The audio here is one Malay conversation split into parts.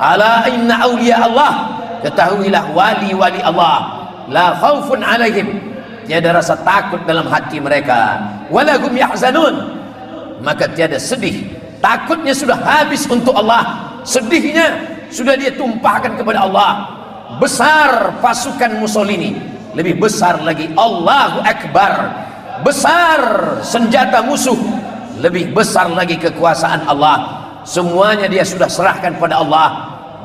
Ala inna awliya Allah, ketahuilah wali-wali Allah, la khaufun alaihim, tiada rasa takut dalam hati mereka, walahum yahzanun, maka tiada sedih. Takutnya sudah habis untuk Allah, sedihnya sudah dia tumpahkan kepada Allah. Besar pasukan Mussolini, lebih besar lagi Allahu Akbar. Besar senjata musuh, lebih besar lagi kekuasaan Allah. Semuanya dia sudah serahkan pada Allah.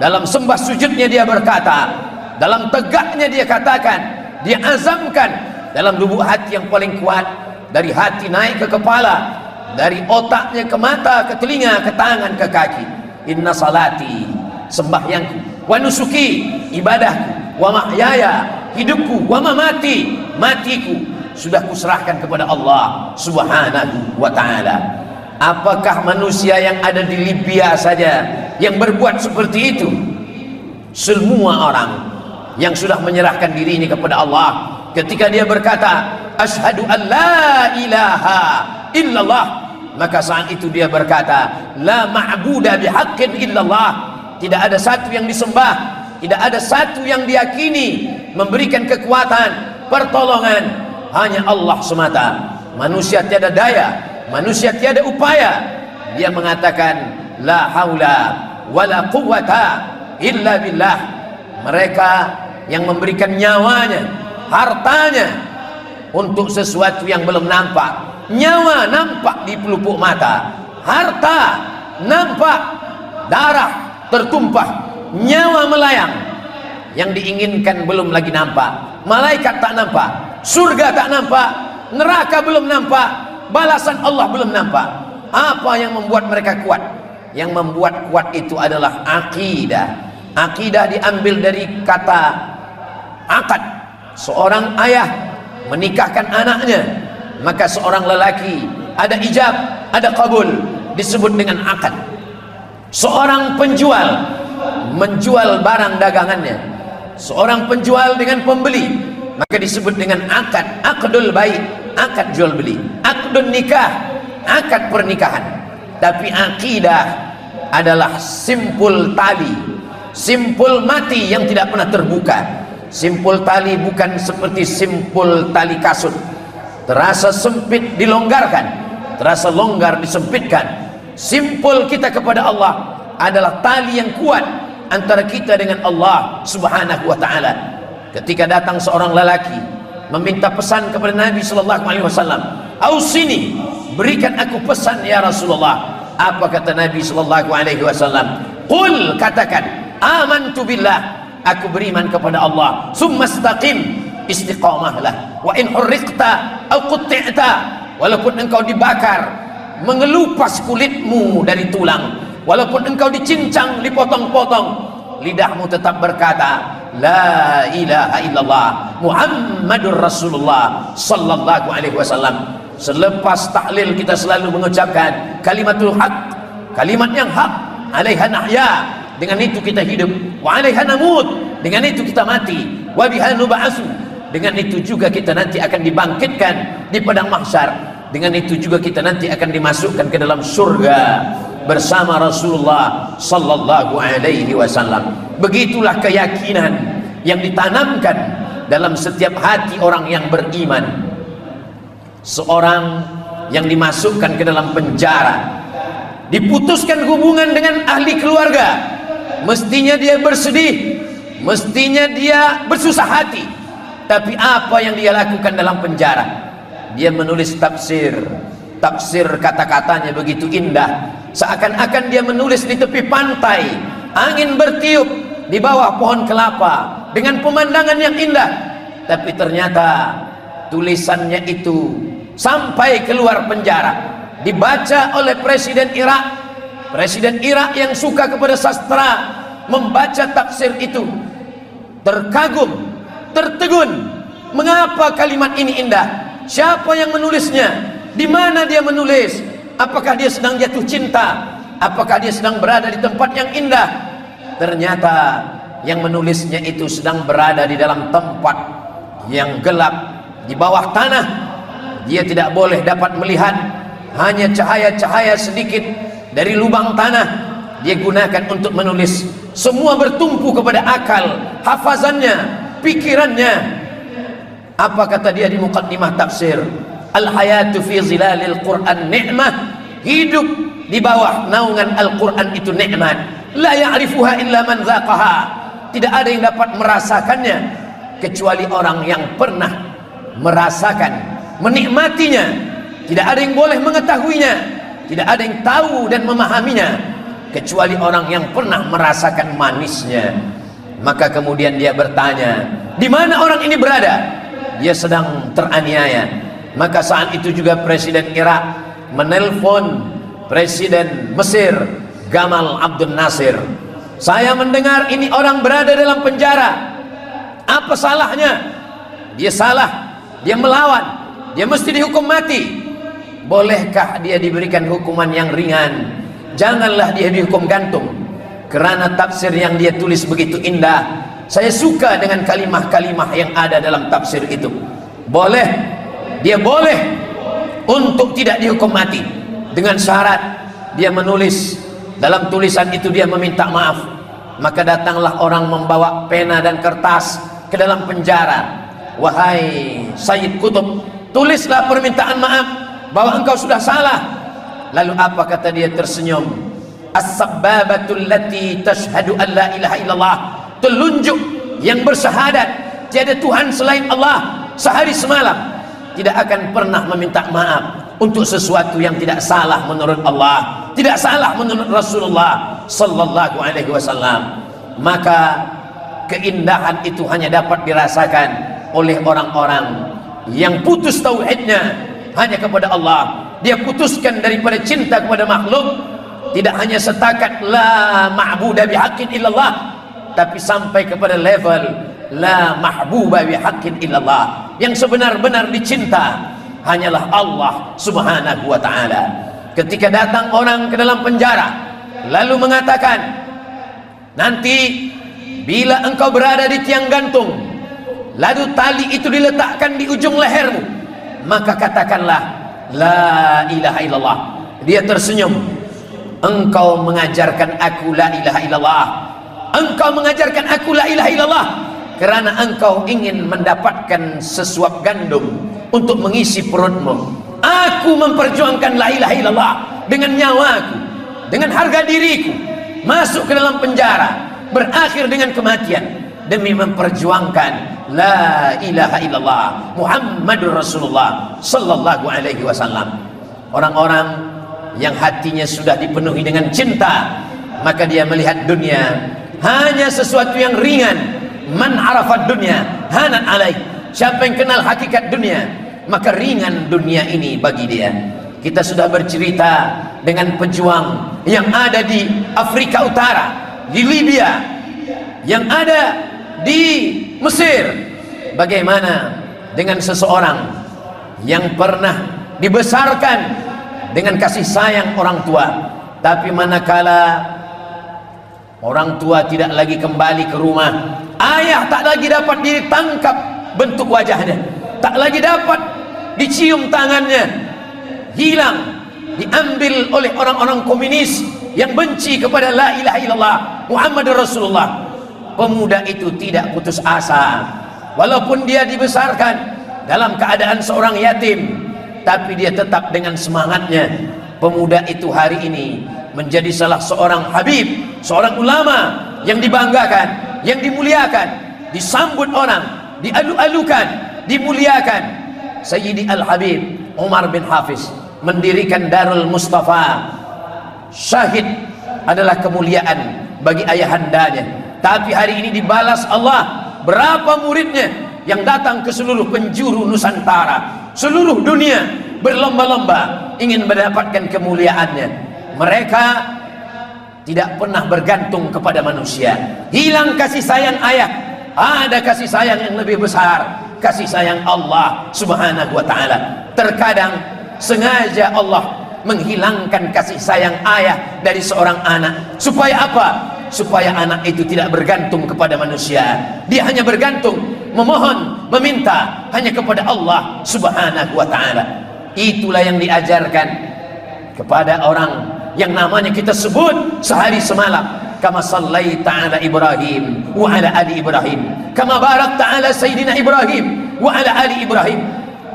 Dalam sembah sujudnya dia berkata, dalam tegaknya dia katakan, dia azamkan dalam lubuk hati yang paling kuat, dari hati naik ke kepala, dari otaknya ke mata, ke telinga, ke tangan, ke kaki. Inna salati, sembahyangku, wa nusuki, ibadahku, wa mahyaya, hidupku, wa mamati, matiku, sudah kuserahkan kepada Allah subhanahu wa ta'ala. Apakah manusia yang ada di Libya saja yang berbuat seperti itu? Semua orang yang sudah menyerahkan diri ini kepada Allah, ketika dia berkata asyhadu an la ilaha illallah, maka saat itu dia berkata la ma'buda bihaqqin illallah, tidak ada satu yang disembah, tidak ada satu yang diyakini memberikan kekuatan, pertolongan, hanya Allah semata. Manusia tiada daya, manusia tiada upaya. Dia mengatakan la haula wala quwwata illa billah. Mereka yang memberikan nyawanya, hartanya untuk sesuatu yang belum nampak. Nyawa nampak di pelupuk mata, harta nampak, darah tertumpah, nyawa melayang. Yang diinginkan belum lagi nampak, malaikat tak nampak, surga tak nampak, neraka belum nampak, balasan Allah belum nampak. Apa yang membuat mereka kuat? Yang membuat kuat itu adalah akidah. Akidah diambil dari kata akad. Seorang ayah menikahkan anaknya, maka seorang lelaki ada ijab, ada qabul, disebut dengan akad. Seorang penjual menjual barang dagangannya, seorang penjual dengan pembeli, maka disebut dengan akad. Akdul baik, akad jual beli. Akdun nikah, akad pernikahan. Tapi akidah adalah simpul tali, simpul mati yang tidak pernah terbuka. Simpul tali bukan seperti simpul tali kasut, terasa sempit dilonggarkan, terasa longgar disempitkan. Simpul kita kepada Allah adalah tali yang kuat antara kita dengan Allah subhanahu wa ta'ala. Ketika datang seorang lelaki meminta pesan kepada Nabi sallallahu alaihi wasallam, "Ausini, berikan aku pesan ya Rasulullah." Apa kata Nabi sallallahu alaihi wasallam? "Qul," katakan, "amantu billah," aku beriman kepada Allah. "Summastaqim," istiqamahlah. "Wa in hurriqta aw qutti'ta," walaupun engkau dibakar, mengelupas kulitmu dari tulang, walaupun engkau dicincang, dipotong-potong, lidahmu tetap berkata la ilaha illallah Muhammadur Rasulullah sallallahu alaihi wasallam. Selepas tahlil kita selalu mengucapkan kalimatul haq, kalimat yang hak. Alaiha nahya, dengan itu kita hidup. Wa alaiha namut, dengan itu kita mati. Wa biha nub'atsu, dengan itu juga kita nanti akan dibangkitkan di padang mahsyar. Dengan itu juga kita nanti akan dimasukkan ke dalam surga bersama Rasulullah sallallahu alaihi wasallam. Begitulah keyakinan yang ditanamkan dalam setiap hati orang yang beriman. Seorang yang dimasukkan ke dalam penjara, diputuskan hubungan dengan ahli keluarga, mestinya dia bersedih, mestinya dia bersusah hati. Tapi apa yang dia lakukan dalam penjara? Dia menulis tafsir. Tafsir kata-katanya begitu indah, seakan-akan dia menulis di tepi pantai, angin bertiup di bawah pohon kelapa dengan pemandangan yang indah. Tapi ternyata tulisannya itu sampai keluar penjara, dibaca oleh Presiden Irak. Presiden Irak yang suka kepada sastra membaca tafsir itu, terkagum, tertegun. Mengapa kalimat ini indah? Siapa yang menulisnya? Di mana dia menulis? Apakah dia sedang jatuh cinta? Apakah dia sedang berada di tempat yang indah? Ternyata yang menulisnya itu sedang berada di dalam tempat yang gelap, di bawah tanah. Dia tidak boleh dapat melihat, hanya cahaya-cahaya sedikit dari lubang tanah. dia gunakan untuk menulis. Semua bertumpu kepada akal, hafazannya, pikirannya. Apa kata dia di muqaddimah tafsir? Al-hayatu fi zilalil Qur'an ni'mah. Hidup di bawah naungan Al-Quran itu nikmat. La ya'rifuha illa man dzaqaha. Tidak ada yang dapat merasakannya kecuali orang yang pernah merasakan, menikmatinya. Tidak ada yang boleh mengetahuinya, tidak ada yang tahu dan memahaminya kecuali orang yang pernah merasakan manisnya. Maka kemudian dia bertanya, di mana orang ini berada? Dia sedang teraniaya. Maka saat itu juga Presiden Irak menelpon Presiden Mesir Gamal Abdul Nasir. Saya mendengar ini orang berada dalam penjara. Apa salahnya? Dia salah, dia melawan, dia mesti dihukum mati. Bolehkah dia diberikan hukuman yang ringan? Janganlah dia dihukum gantung. Kerana tafsir yang dia tulis begitu indah. Saya suka dengan kalimah-kalimah yang ada dalam tafsir itu. Boleh, dia boleh untuk tidak dihukum mati, dengan syarat dia menulis. Dalam tulisan itu dia meminta maaf. Maka datanglah orang membawa pena dan kertas ke dalam penjara. Wahai Sayyid Qutb, tulislah permintaan maaf bahwa engkau sudah salah. Lalu apa kata dia tersenyum? As-sabbabatul lati tashhadu an la ilaha illallah. Telunjuk yang bersyahadat tiada Tuhan selain Allah sehari semalam tidak akan pernah meminta maaf untuk sesuatu yang tidak salah menurut Allah, tidak salah menurut Rasulullah sallallahu alaihi wasallam. Maka keindahan itu hanya dapat dirasakan oleh orang-orang yang putus tauhidnya hanya kepada Allah. Dia putuskan daripada cinta kepada makhluk, tidak hanya setakat la ma'budu bihaqqin illallah, tapi sampai kepada level la mahbuba bihaqqin illallah. Yang sebenar-benar dicinta hanyalah Allah subhanahu wa ta'ala. Ketika datang orang ke dalam penjara lalu mengatakan, nanti bila engkau berada di tiang gantung, lalu tali itu diletakkan di ujung lehermu, maka katakanlah la ilaha illallah. Dia tersenyum. Engkau mengajarkan aku la ilaha illallah, engkau mengajarkan aku la ilaha illallah kerana engkau ingin mendapatkan sesuap gandum untuk mengisi perutmu. Aku memperjuangkan la ilaha illallah dengan nyawaku, dengan harga diriku, masuk ke dalam penjara, berakhir dengan kematian demi memperjuangkan la ilaha illallah Muhammadur Rasulullah sallallahu alaihi wasallam. Orang-orang yang hatinya sudah dipenuhi dengan cinta, maka dia melihat dunia hanya sesuatu yang ringan. Man arafad dunya hanan alaih. Siapa yang kenal hakikat dunia, maka ringan dunia ini bagi dia. Kita sudah bercerita dengan pejuang yang ada di Afrika Utara, di Libya, yang ada di Mesir. Bagaimana dengan seseorang yang pernah dibesarkan dengan kasih sayang orang tua, tapi manakala orang tua tidak lagi kembali ke rumah, ayah tak lagi dapat ditangkap bentuk wajahnya, tak lagi dapat dicium tangannya, hilang, diambil oleh orang-orang komunis yang benci kepada la ilaha illallah Muhammadur Rasulullah. Pemuda itu tidak putus asa, walaupun dia dibesarkan dalam keadaan seorang yatim, tapi dia tetap dengan semangatnya. Pemuda itu hari ini menjadi salah seorang habib, seorang ulama yang dibanggakan, yang dimuliakan, disambut orang, dialu-alukan, dimuliakan. Sayyidi Al-Habib Umar bin Hafiz mendirikan Darul Mustafa. Syahid adalah kemuliaan bagi ayahandanya, tapi hari ini dibalas Allah. Berapa muridnya yang datang ke seluruh penjuru Nusantara, seluruh dunia, berlomba-lomba ingin mendapatkan kemuliaannya. Mereka tidak pernah bergantung kepada manusia. Hilang kasih sayang ayah, ada kasih sayang yang lebih besar, kasih sayang Allah subhanahu wa ta'ala. Terkadang sengaja Allah menghilangkan kasih sayang ayah dari seorang anak. Supaya apa? Supaya anak itu tidak bergantung kepada manusia. Dia hanya bergantung, memohon, meminta hanya kepada Allah subhanahu wa ta'ala. Itulah yang diajarkan kepada orang yang namanya kita sebut sehari semalam. Kama sallaita ala Ibrahim wa ala ali Ibrahim, kama barakta ala Sayyidina Ibrahim wa ala ali Ibrahim.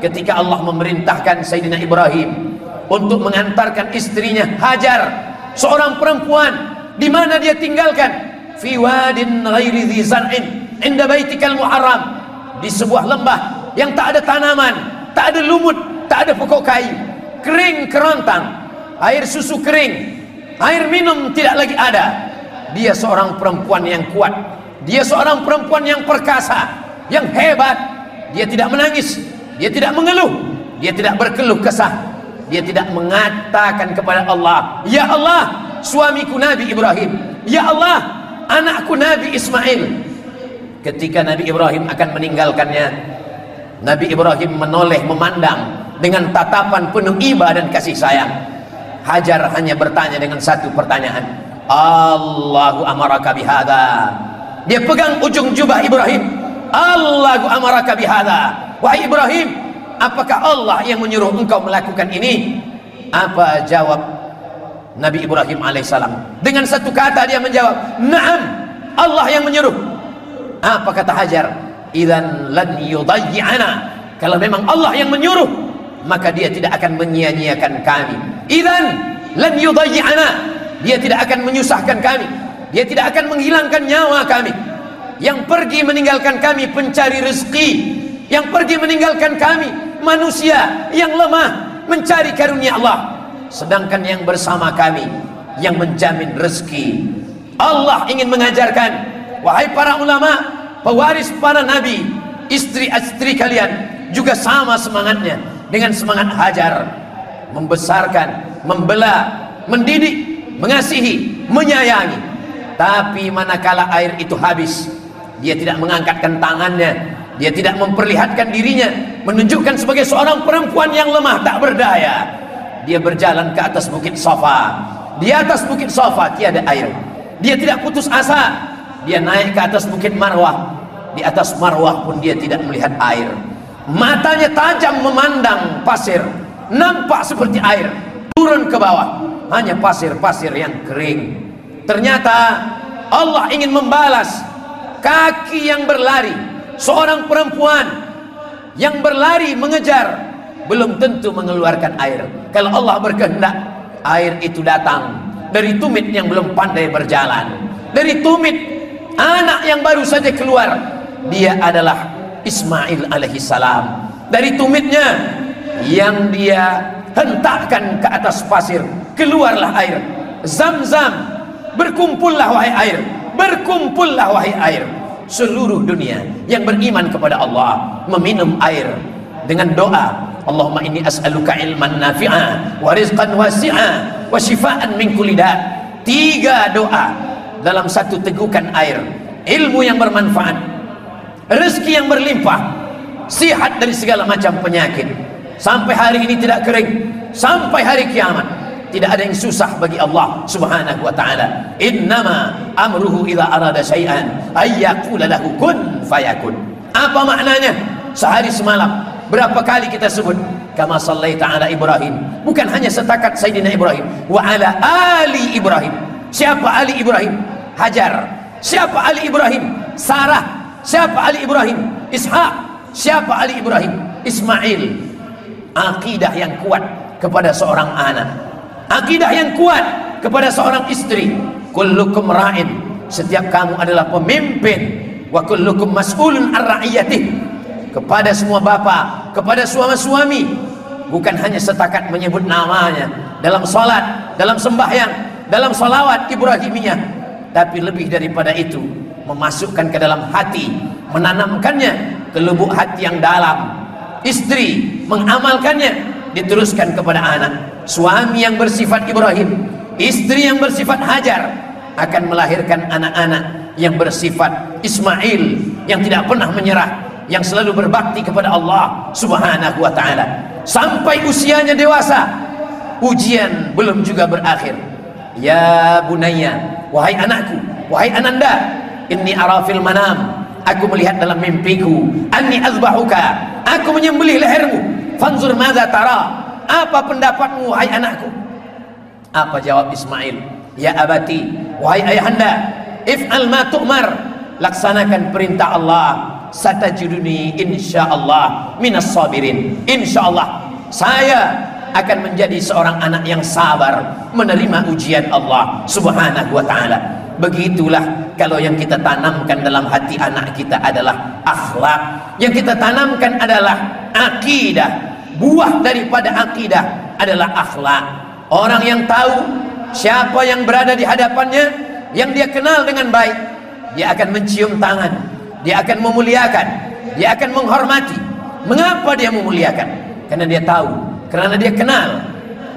Ketika Allah memerintahkan Sayyidina Ibrahim untuk mengantarkan istrinya Hajar, seorang perempuan, di mana dia tinggalkan? Fi wadin ghairi dhi zar'in inda baitikal muharram, di sebuah lembah yang tak ada tanaman, tak ada lumut, tak ada pokok kayu, kering kerontang, air susu kering, air minum tidak lagi ada. Dia seorang perempuan yang kuat, dia seorang perempuan yang perkasa, yang hebat. Dia tidak menangis, dia tidak mengeluh, dia tidak berkeluh kesah, dia tidak mengatakan kepada Allah, ya Allah, suamiku Nabi Ibrahim, ya Allah, anakku Nabi Ismail. Ketika Nabi Ibrahim akan meninggalkannya, Nabi Ibrahim menoleh memandang dengan tatapan penuh iba dan kasih sayang. Hajar hanya bertanya dengan satu pertanyaan, Allahu amaraka bihada. Dia pegang ujung jubah Ibrahim, Allahu amaraka bihada. Wahai Ibrahim, apakah Allah yang menyuruh engkau melakukan ini? Apa jawab Nabi Ibrahim alaihissalam? Dengan satu kata dia menjawab, Naam, Allah yang menyuruh. Apa kata Hajar? Idzan lan yudayyi'ana. Kalau memang Allah yang menyuruh, maka dia tidak akan menyia-nyiakan kami. Idzan lan yudayyi'ana. Dia tidak akan menyusahkan kami, dia tidak akan menghilangkan nyawa kami. Yang pergi meninggalkan kami pencari rezeki, yang pergi meninggalkan kami manusia yang lemah mencari karunia Allah, sedangkan yang bersama kami yang menjamin rezeki. Allah ingin mengajarkan, wahai para ulama, pewaris para nabi, istri-istri kalian juga sama semangatnya dengan semangat Hajar, membesarkan, membela, mendidik, mengasihi, menyayangi. Tapi manakala air itu habis, dia tidak mengangkatkan tangannya, dia tidak memperlihatkan dirinya, menunjukkan sebagai seorang perempuan yang lemah tak berdaya. Dia berjalan ke atas bukit Safa. Di atas bukit Safa tiada air. Dia tidak putus asa. Dia naik ke atas bukit Marwah. Di atas Marwah pun dia tidak melihat air. Matanya tajam memandang pasir, nampak seperti air. Turun ke bawah, hanya pasir-pasir yang kering. Ternyata Allah ingin membalas kaki yang berlari. Seorang perempuan yang berlari mengejar belum tentu mengeluarkan air. Kalau Allah berkehendak, air itu datang dari tumit yang belum pandai berjalan, dari tumit anak yang baru saja keluar. Dia adalah Ismail alaihissalam. Dari tumitnya yang dia hentakkan ke atas pasir, keluarlah air. Zam-zam, berkumpullah wahai air, berkumpullah wahai air. Seluruh dunia yang beriman kepada Allah meminum air dengan doa, Allahumma inni as'aluka ilman nafi'a wa rizqan wasi'a wa shifaan min kulli da'. 3 doa dalam satu tegukan air. Ilmu yang bermanfaat, rezeki yang berlimpah, sihat dari segala macam penyakit. Sampai hari ini tidak kering, sampai hari kiamat tidak ada yang susah bagi Allah subhanahu wa ta'ala. Innama amruhu idza arada syai'an ayyaqula lahu kun fayakun. Apa maknanya? Sehari semalam berapa kali kita sebut kama sallaita ala Ibrahim, bukan hanya setakat Sayyidina Ibrahim, wa ala ali Ibrahim. Siapa Ali Ibrahim? Hajar. Siapa Ali Ibrahim? Sarah. Siapa Ali Ibrahim? Ishak. Siapa Ali Ibrahim? Ismail. Akidah yang kuat kepada seorang anak, akidah yang kuat kepada seorang istri. Kullukum ra'in, setiap kamu adalah pemimpin. Wa kullukum mas'ulun an ra'iyatih, kepada semua bapa, kepada suami-suami. Bukan hanya setakat menyebut namanya dalam salat, dalam sembahyang, dalam salawat Ibrahimiyah, tapi lebih daripada itu, memasukkan ke dalam hati, menanamkannya ke lubuk hati yang dalam. Istri mengamalkannya, diteruskan kepada anak. Suami yang bersifat Ibrahim, istri yang bersifat Hajar, akan melahirkan anak-anak yang bersifat Ismail, yang tidak pernah menyerah, yang selalu berbakti kepada Allah subhanahu wa ta'ala. Sampai usianya dewasa, ujian belum juga berakhir. Ya bunayya, wahai anakku, wahai ananda, inni ara fil manam, aku melihat dalam mimpiku, anni azbahuka, aku menyembelih lehermu. Fanzur madza tara, apa pendapatmu wahai anakku? Apa jawab Ismail? Ya abati, wahai ayahanda, if'al ma tu'mar, laksanakan perintah Allah. Satajiduni insyaallah minas sabirin. Insyaallah saya akan menjadi seorang anak yang sabar menerima ujian Allah Subhanahu wa ta'ala. Begitulah kalau yang kita tanamkan dalam hati anak kita adalah akhlak, yang kita tanamkan adalah akidah. Buah daripada akidah adalah akhlak. Orang yang tahu siapa yang berada di hadapannya, yang dia kenal dengan baik, dia akan mencium tangan, dia akan memuliakan, dia akan menghormati. Mengapa dia memuliakan? Karena dia tahu, karena dia kenal.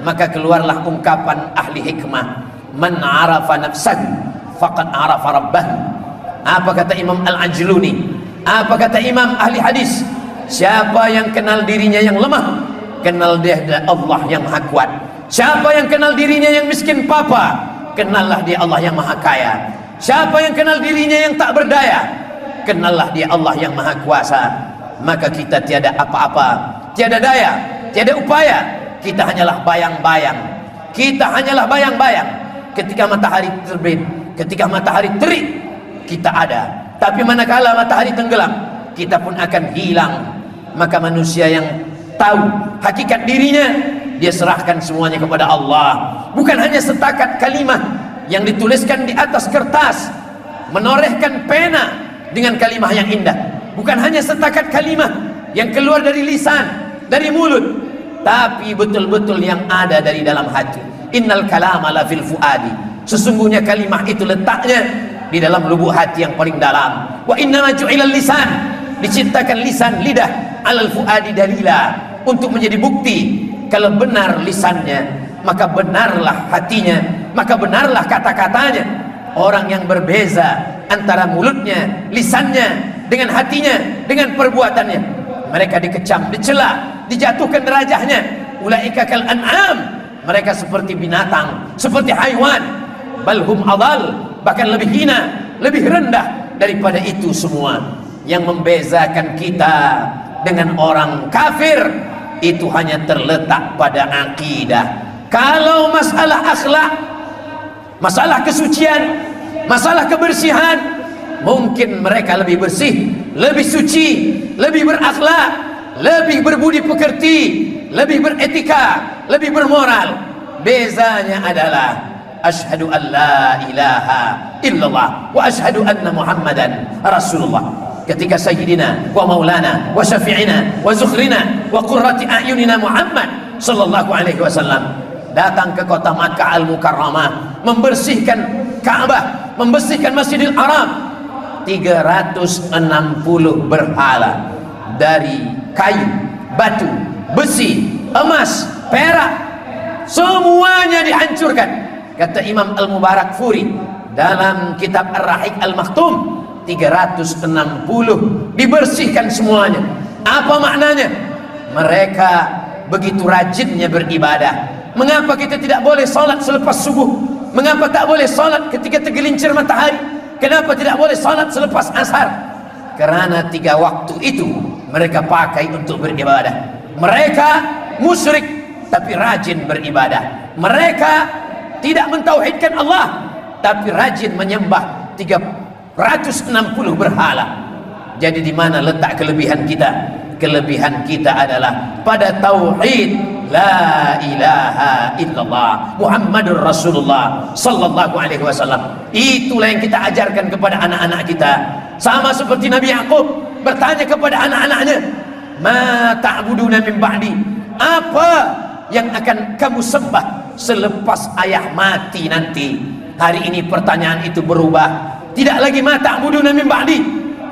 Maka keluarlah ungkapan ahli hikmah, man arafa nafsahu faqad arafa rabbahu. Apa kata Imam Al-Ajluni? Apa kata Imam ahli hadis? Siapa yang kenal dirinya yang lemah, kenal dia Allah yang maha kuat. Siapa yang kenal dirinya yang miskin papa, kenallah dia Allah yang maha kaya. Siapa yang kenal dirinya yang tak berdaya, kenallah dia Allah yang maha kuasa. Maka kita tiada apa-apa, tiada daya, tiada upaya. Kita hanyalah bayang-bayang. Kita hanyalah bayang-bayang. Ketika matahari terbit, ketika matahari terik, kita ada. Tapi manakala matahari tenggelam, kita pun akan hilang. Maka manusia yang tahu hakikat dirinya, dia serahkan semuanya kepada Allah. Bukan hanya setakat kalimat yang dituliskan di atas kertas, menorehkan pena dengan kalimat yang indah. Bukan hanya setakat kalimat yang keluar dari lisan, dari mulut, tapi betul-betul yang ada dari dalam hati. Innal kalama la fil fuadi. Sesungguhnya kalimat itu letaknya di dalam lubuk hati yang paling dalam. Wa innama ju'ilal lisan, diciptakan lisan, lidah, alal fuadi dalila, untuk menjadi bukti. Kalau benar lisannya, maka benarlah hatinya, maka benarlah kata-katanya. Orang yang berbeza antara mulutnya, lisannya, dengan hatinya, dengan perbuatannya, mereka dikecam, dicela, dijatuhkan derajatnya. Ulaika kal an'am, mereka seperti binatang, seperti haiwan. Balhum adal, bahkan lebih hina, lebih rendah daripada itu semua. Yang membezakan kita dengan orang kafir itu hanya terletak pada akidah. Kalau masalah akhlak, masalah kesucian, masalah kebersihan, mungkin mereka lebih bersih, lebih suci, lebih berakhlak, lebih berbudi pekerti, lebih beretika, lebih bermoral. Bezanya adalah asyhadu an la ilaha illallah wa asyhadu anna muhammadan rasulullah. Ketika Sayyidina wa Maulana wa Syafi'ina wa Zukhrina wa Qurrati a'yunina Muhammad sallallahu alaihi wasallam datang ke kota Makkah Al-Mukarramah, membersihkan Ka'bah, membersihkan Masjidil Haram, 360 berhala dari kayu, batu, besi, emas, perak, semuanya dihancurkan. Kata Imam Al-Mubarak Furi dalam kitab Ar-Rahiq Al-Maktum, 360 dibersihkan semuanya. Apa maknanya? Mereka begitu rajinnya beribadah. Mengapa kita tidak boleh salat selepas subuh? Mengapa tak boleh salat ketika tergelincir matahari? Kenapa tidak boleh salat selepas asar? Karena 3 waktu itu mereka pakai untuk beribadah. Mereka musyrik tapi rajin beribadah. Mereka tidak mentauhidkan Allah tapi rajin menyembah 360 berhala. Jadi di mana letak kelebihan kita? Kelebihan kita adalah pada tauhid la ilaha illallah Muhammadur Rasulullah sallallahu alaihi wasallam. Itulah yang kita ajarkan kepada anak-anak kita. Sama seperti Nabi Yakub bertanya kepada anak-anaknya, ma ta'buduna min ba'di, apa yang akan kamu sembah selepas ayah mati nanti? Hari ini pertanyaan itu berubah. Tidak lagi ma ta'buduna min ba'di,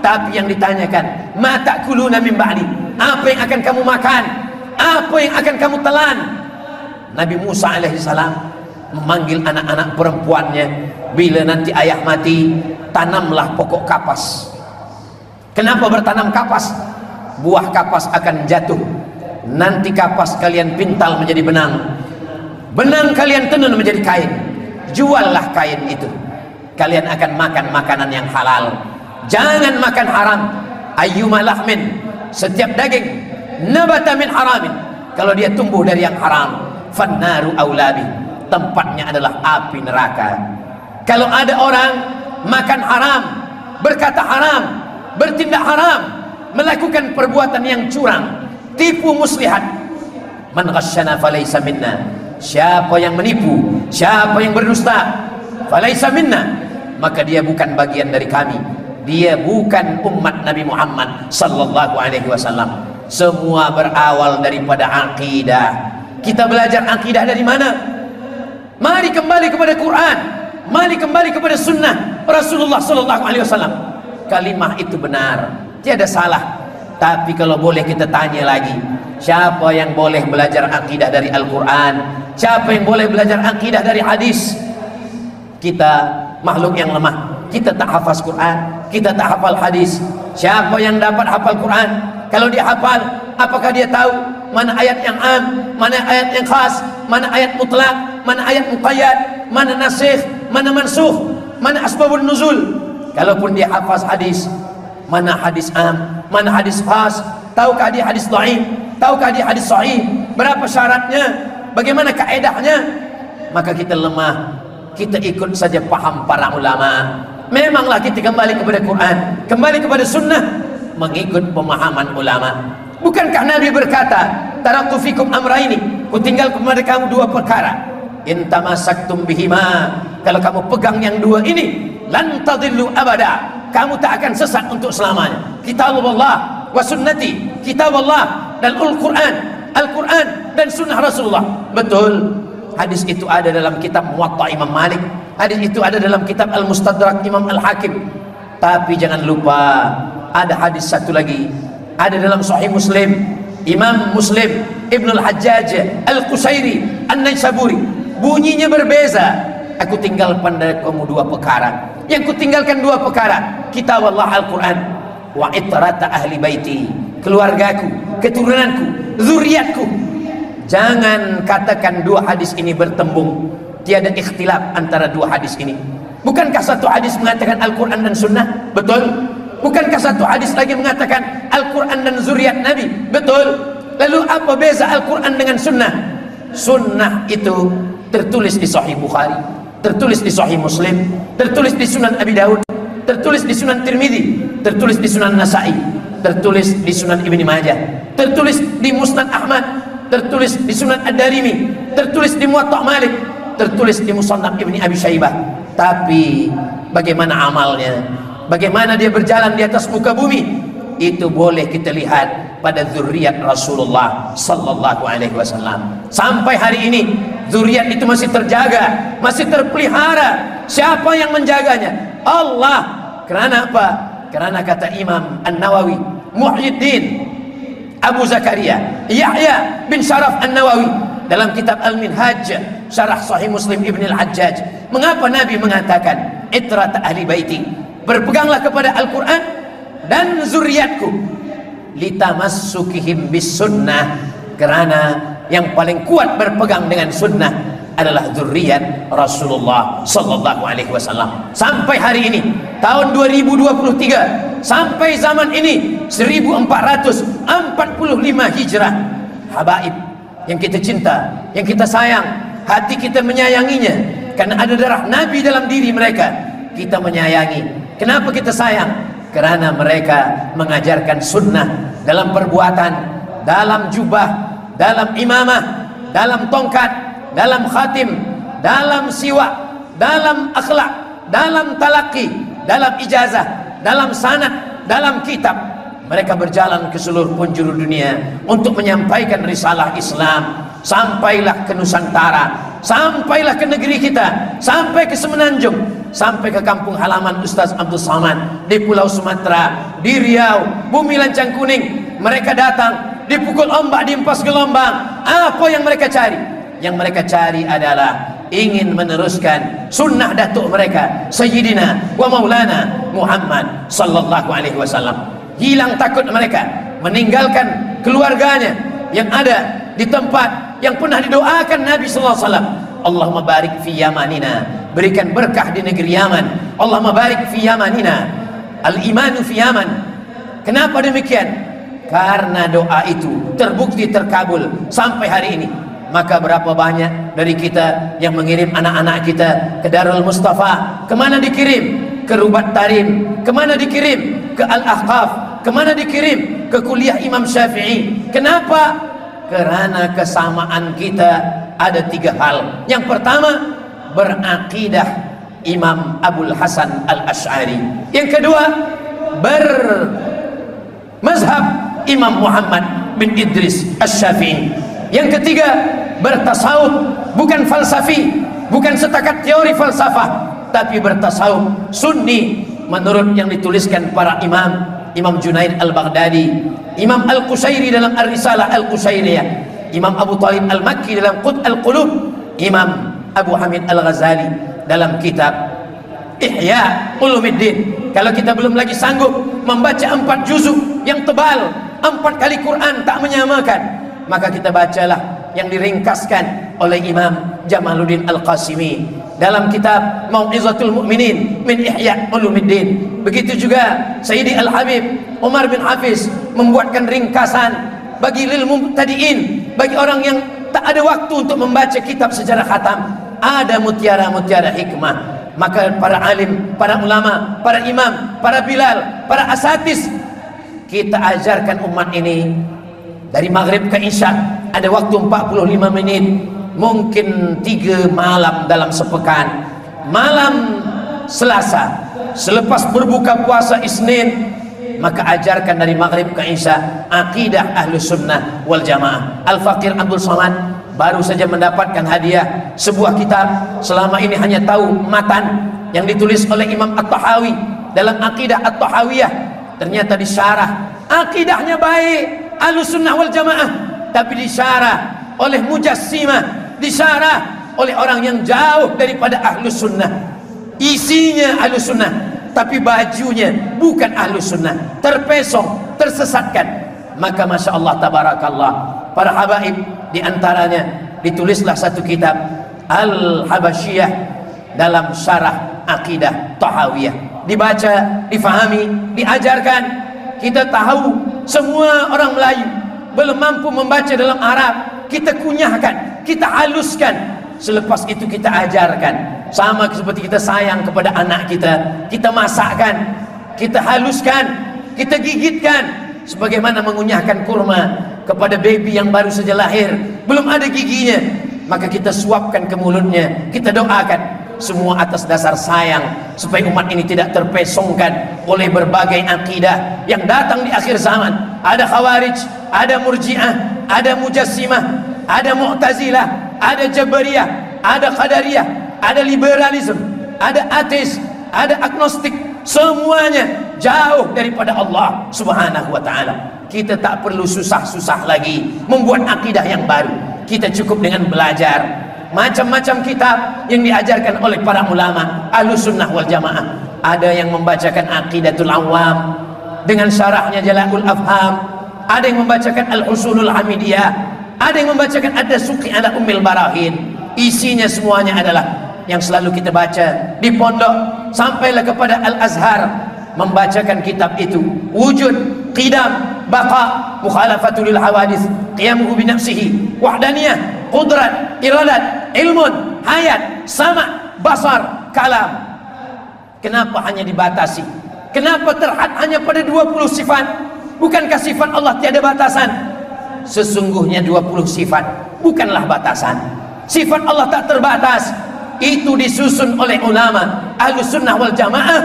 tapi yang ditanyakan ma ta'kuluna min ba'di, apa yang akan kamu makan, apa yang akan kamu telan. Nabi Musa alaihissalam memanggil anak-anak perempuannya, bila nanti ayah mati, tanamlah pokok kapas. Kenapa bertanam kapas? Buah kapas akan jatuh, nanti kapas kalian pintal menjadi benang, benang kalian tenun menjadi kain. Juallah kain itu, kalian akan makan makanan yang halal. Jangan makan haram. Ayyuma lahmin, setiap daging nabata min haramin, kalau dia tumbuh dari yang haram, fannaru aulabi, tempatnya adalah api neraka. Kalau ada orang makan haram, berkata haram, bertindak haram, melakukan perbuatan yang curang, tipu muslihat, man ghasyana falaysa minna, siapa yang menipu, siapa yang berdusta, falaysa minna, maka dia bukan bagian dari kami, dia bukan umat Nabi Muhammad sallallahu alaihi wasallam. Semua berawal daripada akidah. Kita belajar akidah dari mana? Mari kembali kepada Quran, mari kembali kepada sunnah Rasulullah sallallahu alaihi wasallam. Kalimah itu benar, tiada salah. Tapi kalau boleh kita tanya lagi, siapa yang boleh belajar akidah dari Al-Quran? Siapa yang boleh belajar akidah dari hadis? Kita makhluk yang lemah, kita tak hafaz Quran, kita tak hafal hadis. Siapa yang dapat hafal Quran? Kalau dia hafal, apakah dia tahu mana ayat yang am, mana ayat yang khas, mana ayat mutlak, mana ayat muqayyad, mana nasikh, mana mansukh, mana asbabun nuzul? Kalaupun dia hafaz hadis, mana hadis am, mana hadis khas, tahukah dia hadis dhaif, tahukah dia hadis sahih, berapa syaratnya, bagaimana kaedahnya? Maka kita lemah, kita ikut saja paham para ulama. Memanglah kita kembali kepada Quran, kembali kepada sunnah, mengikut pemahaman ulama. Bukankah Nabi berkata, taraktu fikum amraini, ku tinggal kepada kamu dua perkara, in tamassaktum bihima, kalau kamu pegang yang dua ini, lan tadillu abada, kamu tak akan sesat untuk selamanya. Kitabullah wa sunnati, kitabullah dan Al-Quran, Al-Quran dan sunnah Rasulullah. Betul, hadis itu ada dalam kitab Muwatta Imam Malik, hadis itu ada dalam kitab Al-Mustadrak Imam Al-Hakim. Tapi jangan lupa, ada hadis satu lagi, ada dalam Sahih Muslim, Imam Muslim Ibn Al-Hajjaj Al-Qusairi An-Naisaburi, bunyinya berbeza. Aku tinggal pada kamu dua perkara, yang ku tinggalkan dua perkara, kitab Allah Al-Quran, wa itrata ahli baiti, keluargaku, keturunanku, zuriatku. Jangan katakan dua hadis ini bertembung, tiada ikhtilaf antara dua hadis ini. Bukankah satu hadis mengatakan Al-Quran dan sunnah? Betul. Bukankah satu hadis lagi mengatakan Al-Quran dan zuriat Nabi? Betul. Lalu apa beza Al-Quran dengan sunnah? Sunnah itu tertulis di Sahih Bukhari, tertulis di Sahih Muslim, tertulis di Sunan Abi Daud, tertulis di Sunan Tirmidzi, tertulis di Sunan Nasa'i, tertulis di Sunan Ibni Majah, tertulis di Musnad Ahmad, tertulis di Sunan Ad-Darimi, tertulis di Muwatta Malik, tertulis di Musannaf Ibni Abi Syaibah. Tapi bagaimana amalnya, bagaimana dia berjalan di atas muka bumi, itu boleh kita lihat pada zuriat Rasulullah sallallahu alaihi wasallam. Sampai hari ini zuriat itu masih terjaga, masih terpelihara. Siapa yang menjaganya? Allah. Kerana apa? Kerana kata Imam An-Nawawi Muhyiddin Abu Zakaria Yahya bin Sharaf An-Nawawi dalam kitab Al-Minhaj Syarah Sahih Muslim Ibn Al-Hajjaj, mengapa Nabi mengatakan itrat ahli baiti, berpeganglah kepada Al-Quran dan zuriatku, litamassukihim bis sunnah, kerana yang paling kuat berpegang dengan sunnah adalah zuriat Rasulullah sallallahu alaihi wasallam. Sampai hari ini tahun 2023, sampai zaman ini 1445 Hijrah, habaib yang kita cinta, yang kita sayang, hati kita menyayanginya karena ada darah Nabi dalam diri mereka. Kita menyayangi. Kenapa kita sayang? Kerana mereka mengajarkan sunnah dalam perbuatan, dalam jubah, dalam imamah, dalam tongkat, dalam khatim, dalam siwak, dalam akhlak, dalam talaqi, dalam ijazah, dalam sanad, dalam kitab. Mereka berjalan ke seluruh penjuru dunia untuk menyampaikan risalah Islam. Sampailah ke Nusantara, sampailah ke negeri kita, sampai ke Semenanjung, sampai ke kampung halaman Ustaz Abdul Samad di Pulau Sumatera, di Riau, Bumi Lancang Kuning. Mereka datang, dipukul ombak, diempas gelombang. Apa yang mereka cari? Yang mereka cari adalah ingin meneruskan sunnah datuk mereka, Sayyidina wa Maulana Muhammad sallallahu alaihi wasallam. Hilang takut mereka, meninggalkan keluarganya yang ada di tempat yang pernah didoakan Nabi sallallahu alaihi wasallam. Allahumma barik fi yamanina, berikan berkah di negeri Yaman. Allahumma barik fi yamanina, al-imanu fi Yaman. Kenapa demikian? Karena doa itu terbukti terkabul sampai hari ini. Maka berapa banyak dari kita yang mengirim anak-anak kita ke Darul Mustafa? Kemana dikirim? Ke Rubat Tarim. Kemana dikirim? Ke Al-Ahqaf. Kemana dikirim? Ke kuliah Imam Syafi'i. Kenapa? Kerana kesamaan kita ada 3 hal. Yang pertama, berakidah Imam Abul Hasan Al-Asy'ari. Yang kedua, bermazhab Imam Muhammad bin Idris Asy-Syafi'i. Yang ketiga, bertasawuf, bukan falsafi, bukan setakat teori falsafah, tapi bertasawuf sunni menurut yang dituliskan para imam. Imam Junaid Al-Baghdadi, Imam Al-Qusairi dalam Ar-Risalah Al-Qusairiyah, Imam Abu Talib Al-Makki dalam Qut Al-Qulub, Imam Abu Hamid Al-Ghazali dalam kitab Ihya Ulumuddin. Kalau kita belum lagi sanggup membaca 4 juzuk yang tebal, 4 kali Quran tak menyamakan, maka kita bacalah yang diringkaskan oleh Imam Jamaluddin Al-Qasimi dalam kitab Mau'izatul Mu'minin min Ihya Ulumuddin. Begitu juga Sayyidi Al-Habib Umar bin Hafiz membuatkan ringkasan bagi lil mubtadi'in, bagi orang yang tak ada waktu untuk membaca kitab secara khatam. Ada mutiara-mutiara hikmah. Maka para alim, para ulama, para imam, para bilal, para asatiz, kita ajarkan umat ini dari maghrib ke isya ada waktu 45 menit, mungkin 3 malam dalam sepekan. Malam Selasa selepas berbuka puasa Isnin, maka ajarkan dari maghrib ke isya akidah Ahlus Sunnah wal Jamaah. Al-Faqir Abdul Somad baru saja mendapatkan hadiah sebuah kitab. Selama ini hanya tahu matan yang ditulis oleh Imam At-Tahawi dalam Aqidah At-Tahawiyah, ternyata disyarah. Akidahnya baik, Ahlus Sunnah wal Jamaah, tapi disyarah oleh Mujassimah, disyarah oleh orang yang jauh daripada Ahlus Sunnah. Isinya Ahlus Sunnah, tapi bajunya bukan Ahlus Sunnah, terpesong, tersesatkan. Maka Masya Allah, Tabarakallah, para habaib diantaranya ditulislah satu kitab Al-Habasyiyah dalam syarah Aqidah Tahawiyah. Dibaca, difahami, diajarkan. Kita tahu semua orang Melayu belum mampu membaca dalam Arab, kita kunyahkan, kita haluskan. Selepas itu kita ajarkan. Sama seperti kita sayang kepada anak kita, kita masakkan, kita haluskan, kita gigitkan. Sebagaimana mengunyahkan kurma kepada baby yang baru saja lahir, belum ada giginya, maka kita suapkan ke mulutnya, kita doakan. Semua atas dasar sayang, supaya umat ini tidak terpesongkan oleh berbagai akidah yang datang di akhir zaman. Ada Khawarij, ada Murji'ah, ada Mujassimah, ada Mu'tazilah, ada Jabariyah, ada Qadariyah, ada liberalism, ada ateis, ada agnostik. Semuanya jauh daripada Allah Subhanahu wa ta'ala. Kita tak perlu susah-susah lagi membuat akidah yang baru. Kita cukup dengan belajar macam-macam kitab yang diajarkan oleh para ulama Ahlus Sunnah wal Jamaah. Ada yang membacakan Aqidatul Awam dengan syarahnya Jala'ul Afham, ada yang membacakan Al-Usulul Hamidiyah, ada yang membacakan Ad-Dasuqi ala Ummil Barahin. Isinya semuanya adalah yang selalu kita baca di pondok. Sampailah kepada Al-Azhar, membacakan kitab itu. Wujud, qidam, baqa, mukhalafatul hawadis, qiyamuhu binafsihi, wahdaniyah, qudrat, iradat, ilmun, hayat, sama, basar, kalam. Kenapa hanya dibatasi? Kenapa terhad hanya pada 20 sifat? Bukankah sifat Allah tiada batasan? Sesungguhnya 20 sifat bukanlah batasan. Sifat Allah tak terbatas. Itu disusun oleh ulama Ahlus Sunnah wal Jamaah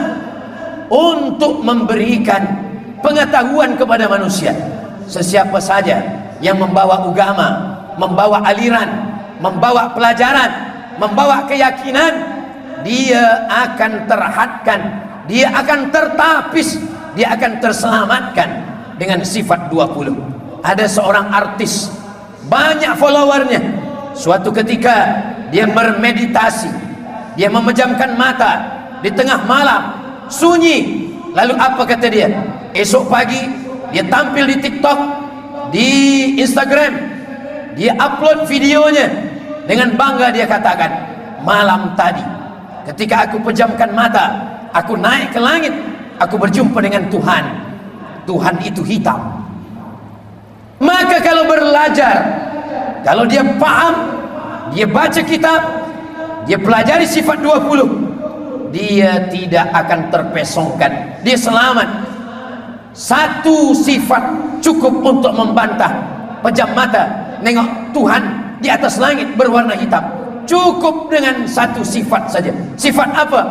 untuk memberikan pengetahuan kepada manusia. Sesiapa saja yang membawa agama, membawa aliran, membawa pelajaran, membawa keyakinan, dia akan terhadkan, dia akan tertapis, dia akan terselamatkan dengan sifat 20. Ada seorang artis, banyak followernya. Suatu ketika dia bermeditasi, dia memejamkan mata di tengah malam, sunyi. Lalu apa kata dia? Esok pagi dia tampil di TikTok, di Instagram, dia upload videonya. Dengan bangga dia katakan, malam tadi ketika aku pejamkan mata, aku naik ke langit, aku berjumpa dengan Tuhan. Tuhan itu hitam. Maka kalau belajar Kalau dia paham, dia baca kitab, dia pelajari sifat 20, dia tidak akan terpesongkan, dia selamat. Satu sifat cukup untuk membantah pejam mata nengok Tuhan di atas langit berwarna hitam. Cukup dengan satu sifat saja. Sifat apa?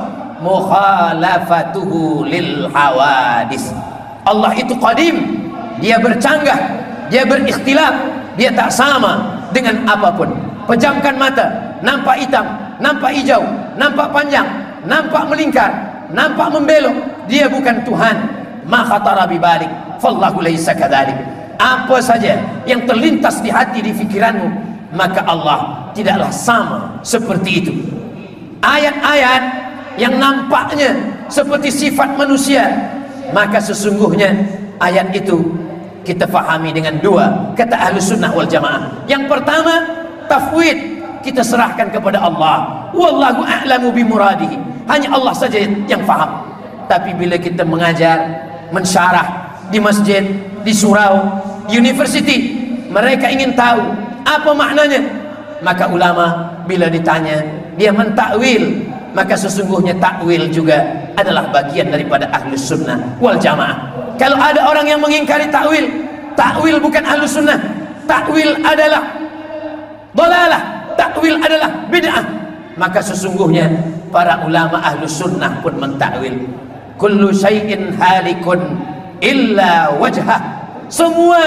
Mukhalafatuhu lil hawadis. Allah itu qadim, dia bercanggah, dia berikhtilaf, dia tak sama dengan apapun. Pejamkan mata, nampak hitam, nampak hijau, nampak panjang, nampak melingkar, nampak membelok, dia bukan Tuhan. Ma khatara bibalik fallahu laisa kadzalik. Apa saja yang terlintas di hati, di fikiranmu, maka Allah tidaklah sama seperti itu. Ayat-ayat yang nampaknya seperti sifat manusia, maka sesungguhnya ayat itu kita fahami dengan dua kata Ahlus Sunnah wal Jamaah. Yang pertama, tafwid, kita serahkan kepada Allah. Wallahu a'lamu bimuradihi. Hanya Allah saja yang faham. Tapi bila kita mengajar, mensyarah di masjid, di surau, di university, mereka ingin tahu apa maknanya, maka ulama bila ditanya dia mentakwil, maka sesungguhnya takwil juga adalah bagian daripada Ahlus Sunnah wal Jamaah. Kalau ada orang yang mengingkari takwil, takwil bukan Ahlus Sunnah, takwil adalah dalalah, takwil adalah bid'ah, maka sesungguhnya para ulama Ahlus Sunnah pun mentakwil. Kullu syai'in halikun illa wajhah. Semua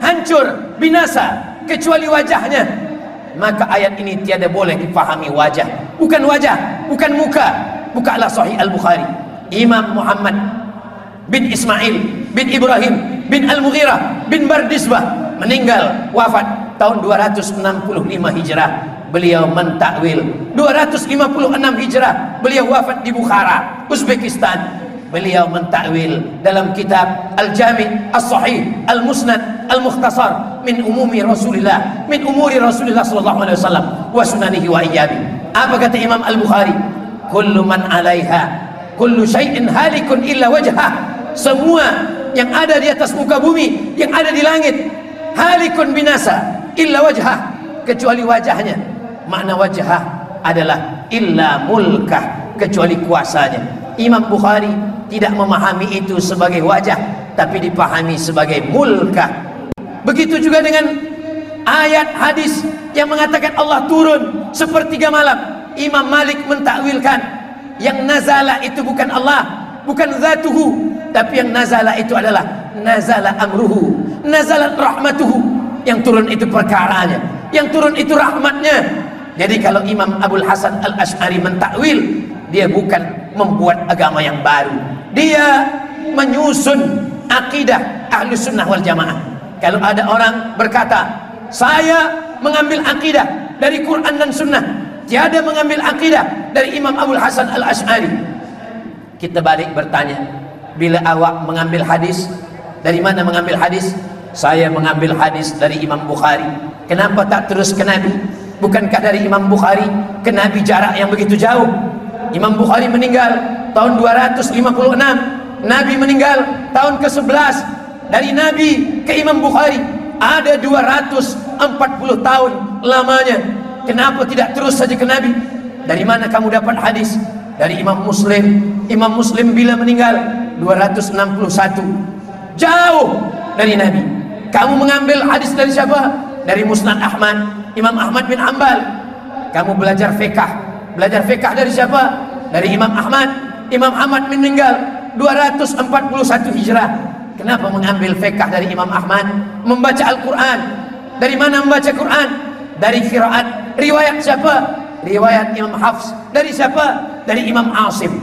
hancur, binasa kecuali wajahnya. Maka ayat ini tiada boleh dipahami wajah, bukan wajah, bukan muka. Bukalah Sahih Al-Bukhari. Imam Muhammad bin Ismail bin Ibrahim bin Al-Mughirah bin Bardisbah meninggal wafat tahun 265 Hijrah. Beliau mentakwil 256 Hijrah. Beliau wafat di Bukhara, Uzbekistan. Beliau mentakwil dalam kitab Al-Jami' As-Sahih Al-Musnad Al-Mukhtasar min umuri Rasulullah sallallahu alaihi wasallam wa sunanihi wa iyyabi. Apa kata Imam Al-Bukhari? Kullu man 'alaiha, kullu syai'in halikun illa wajhah. Semua yang ada di atas muka bumi, yang ada di langit, halikun binasa illa wajhah, kecuali wajahnya. Makna wajhah adalah illa mulkah, kecuali kuasanya. Imam Bukhari tidak memahami itu sebagai wajah, tapi dipahami sebagai mulkah. Begitu juga dengan ayat hadis yang mengatakan Allah turun sepertiga malam. Imam Malik mentakwilkan yang nazala itu bukan Allah, bukan zatuhu, tapi yang nazala itu adalah nazala amruhu, nazalat rahmatuhu. Yang turun itu perkaranya, yang turun itu rahmatnya. Jadi kalau Imam Abul Hasan Al-Asy'ari mentakwil, dia bukan membuat agama yang baru, dia menyusun akidah Ahlus Sunnah wal Jamaah. Kalau ada orang berkata, saya mengambil akidah dari Quran dan Sunnah, tiada mengambil akidah dari Imam Abul Hasan Al-Asy'ari, kita balik bertanya, bila awak mengambil hadis, dari mana mengambil hadis? Saya mengambil hadis dari Imam Bukhari. Kenapa tak terus ke Nabi? Bukankah dari Imam Bukhari ke Nabi jarak yang begitu jauh? Imam Bukhari meninggal tahun 256, Nabi meninggal tahun ke-11. Dari Nabi ke Imam Bukhari ada 240 tahun lamanya. Kenapa tidak terus saja ke Nabi? Dari mana kamu dapat hadis? Dari Imam Muslim. Imam Muslim bila meninggal 261, jauh dari Nabi. Kamu mengambil hadis dari siapa? Dari Musnad Ahmad, Imam Ahmad bin Hanbal. Kamu belajar fiqh, dari siapa? Dari Imam Ahmad. Imam Ahmad meninggal 241 Hijrah. Kenapa mengambil fiqh dari Imam Ahmad? Membaca Al-Quran. Dari mana membaca Quran? Dari qiraat. Riwayat siapa? Riwayat Imam Hafs. Dari siapa? Dari Imam Asim.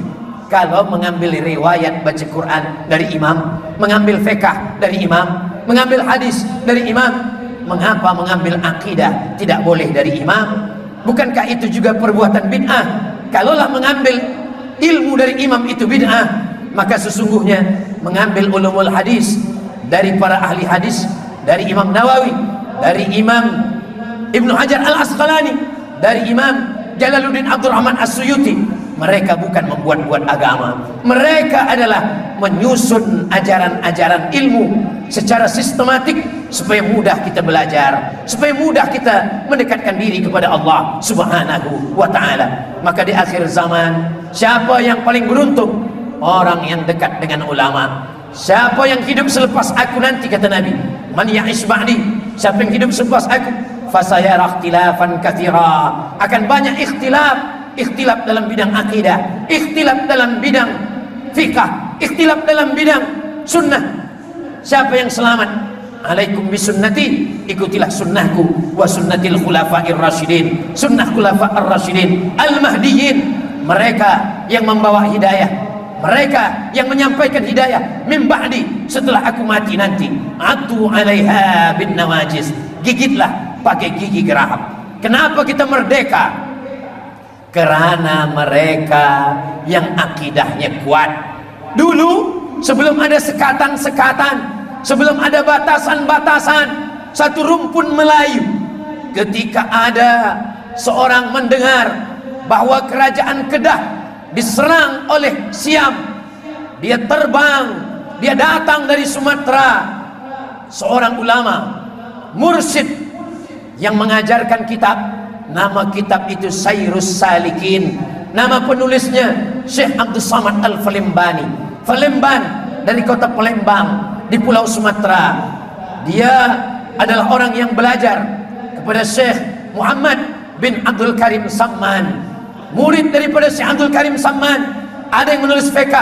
Kalau mengambil riwayat baca Quran dari imam, mengambil fiqh dari imam, mengambil hadis dari imam, mengapa mengambil akidah tidak boleh dari imam? Bukankah itu juga perbuatan bid'ah? Kalaulah mengambil ilmu dari imam itu bid'ah, maka sesungguhnya mengambil ulumul hadis dari para ahli hadis, dari Imam Nawawi, dari Imam Ibnu Hajar Al-Asqalani, dari Imam Jalaluddin Abdul Rahman As-Suyuti, mereka bukan membuat-buat agama. Mereka adalah menyusun ajaran-ajaran ilmu secara sistematik supaya mudah kita belajar, supaya mudah kita mendekatkan diri kepada Allah Subhanahu wa ta'ala. Maka di akhir zaman, siapa yang paling beruntung? Orang yang dekat dengan ulama. Siapa yang hidup selepas aku nanti, kata Nabi, man ya'ish ba'di, siapa yang hidup selepas aku, fasayara ikhtilafan katsira, akan banyak ikhtilaf dalam bidang akidah, ikhtilaf dalam bidang fikah, ikhtilaf dalam bidang sunnah. Siapa yang selamat? Alaikum bisunnati, ikutilah sunnahku, wa sunnatil khulafa'ir rasyidin, sunnah khulafa'ir rasyidin al-mahdiyyin, mereka yang membawa hidayah, mereka yang menyampaikan hidayah min ba'di, setelah aku mati nanti. Atu 'alaiha bin nawajis, gigitlah pakai gigi geraham. Kenapa kita merdeka? Karena mereka yang akidahnya kuat. Dulu sebelum ada sekatan-sekatan, sebelum ada batasan-batasan, satu rumpun Melayu, ketika ada seorang mendengar bahwa kerajaan Kedah diserang oleh Siam, dia terbang, dia datang dari Sumatera. Seorang ulama mursyid yang mengajarkan kitab, nama kitab itu Sayrus Salikin, nama penulisnya Syekh Abdul Samad Al-Falembani, Falemban, dari kota Palembang di Pulau Sumatera. Dia adalah orang yang belajar kepada Syekh Muhammad bin Abdul Karim Samman, murid daripada Syekh Abdul Karim Samman. Ada yang menulis fiqh,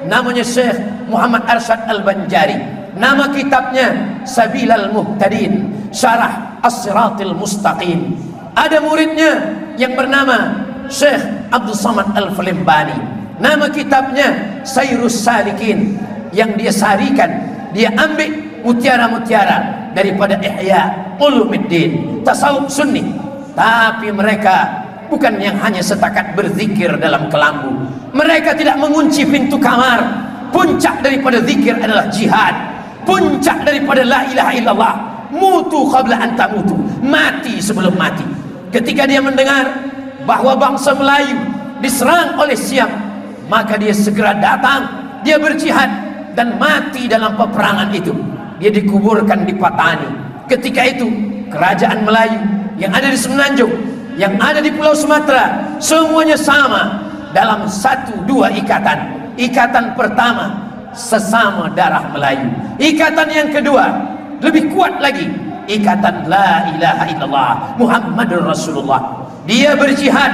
namanya Syekh Muhammad Arsyad Al-Banjari, nama kitabnya Sabilal Muhtadin, Syarah As-Siratil Mustaqim. Ada muridnya yang bernama Syekh Abdul Samad Al-Falembani, nama kitabnya Sayrus Salikin, yang dia sarikan, dia ambil mutiara-mutiara daripada Ihya Ulumuddin, tasawuf sunni. Tapi mereka bukan yang hanya setakat berzikir dalam kelambu, mereka tidak mengunci pintu kamar. Puncak daripada zikir adalah jihad, puncak daripada la ilaha illallah, mutu qabla an tamutu, mati sebelum mati. Ketika dia mendengar bahwa bangsa Melayu diserang oleh Siam, maka dia segera datang, dia berjihad dan mati dalam peperangan itu. Dia dikuburkan di Patani. Ketika itu kerajaan Melayu yang ada di Semenanjung, yang ada di Pulau Sumatera, semuanya sama dalam satu dua ikatan. Ikatan pertama, sesama darah Melayu. Ikatan yang kedua, lebih kuat lagi, ikatan la ilaha illallah Muhammadur Rasulullah. Dia berjihad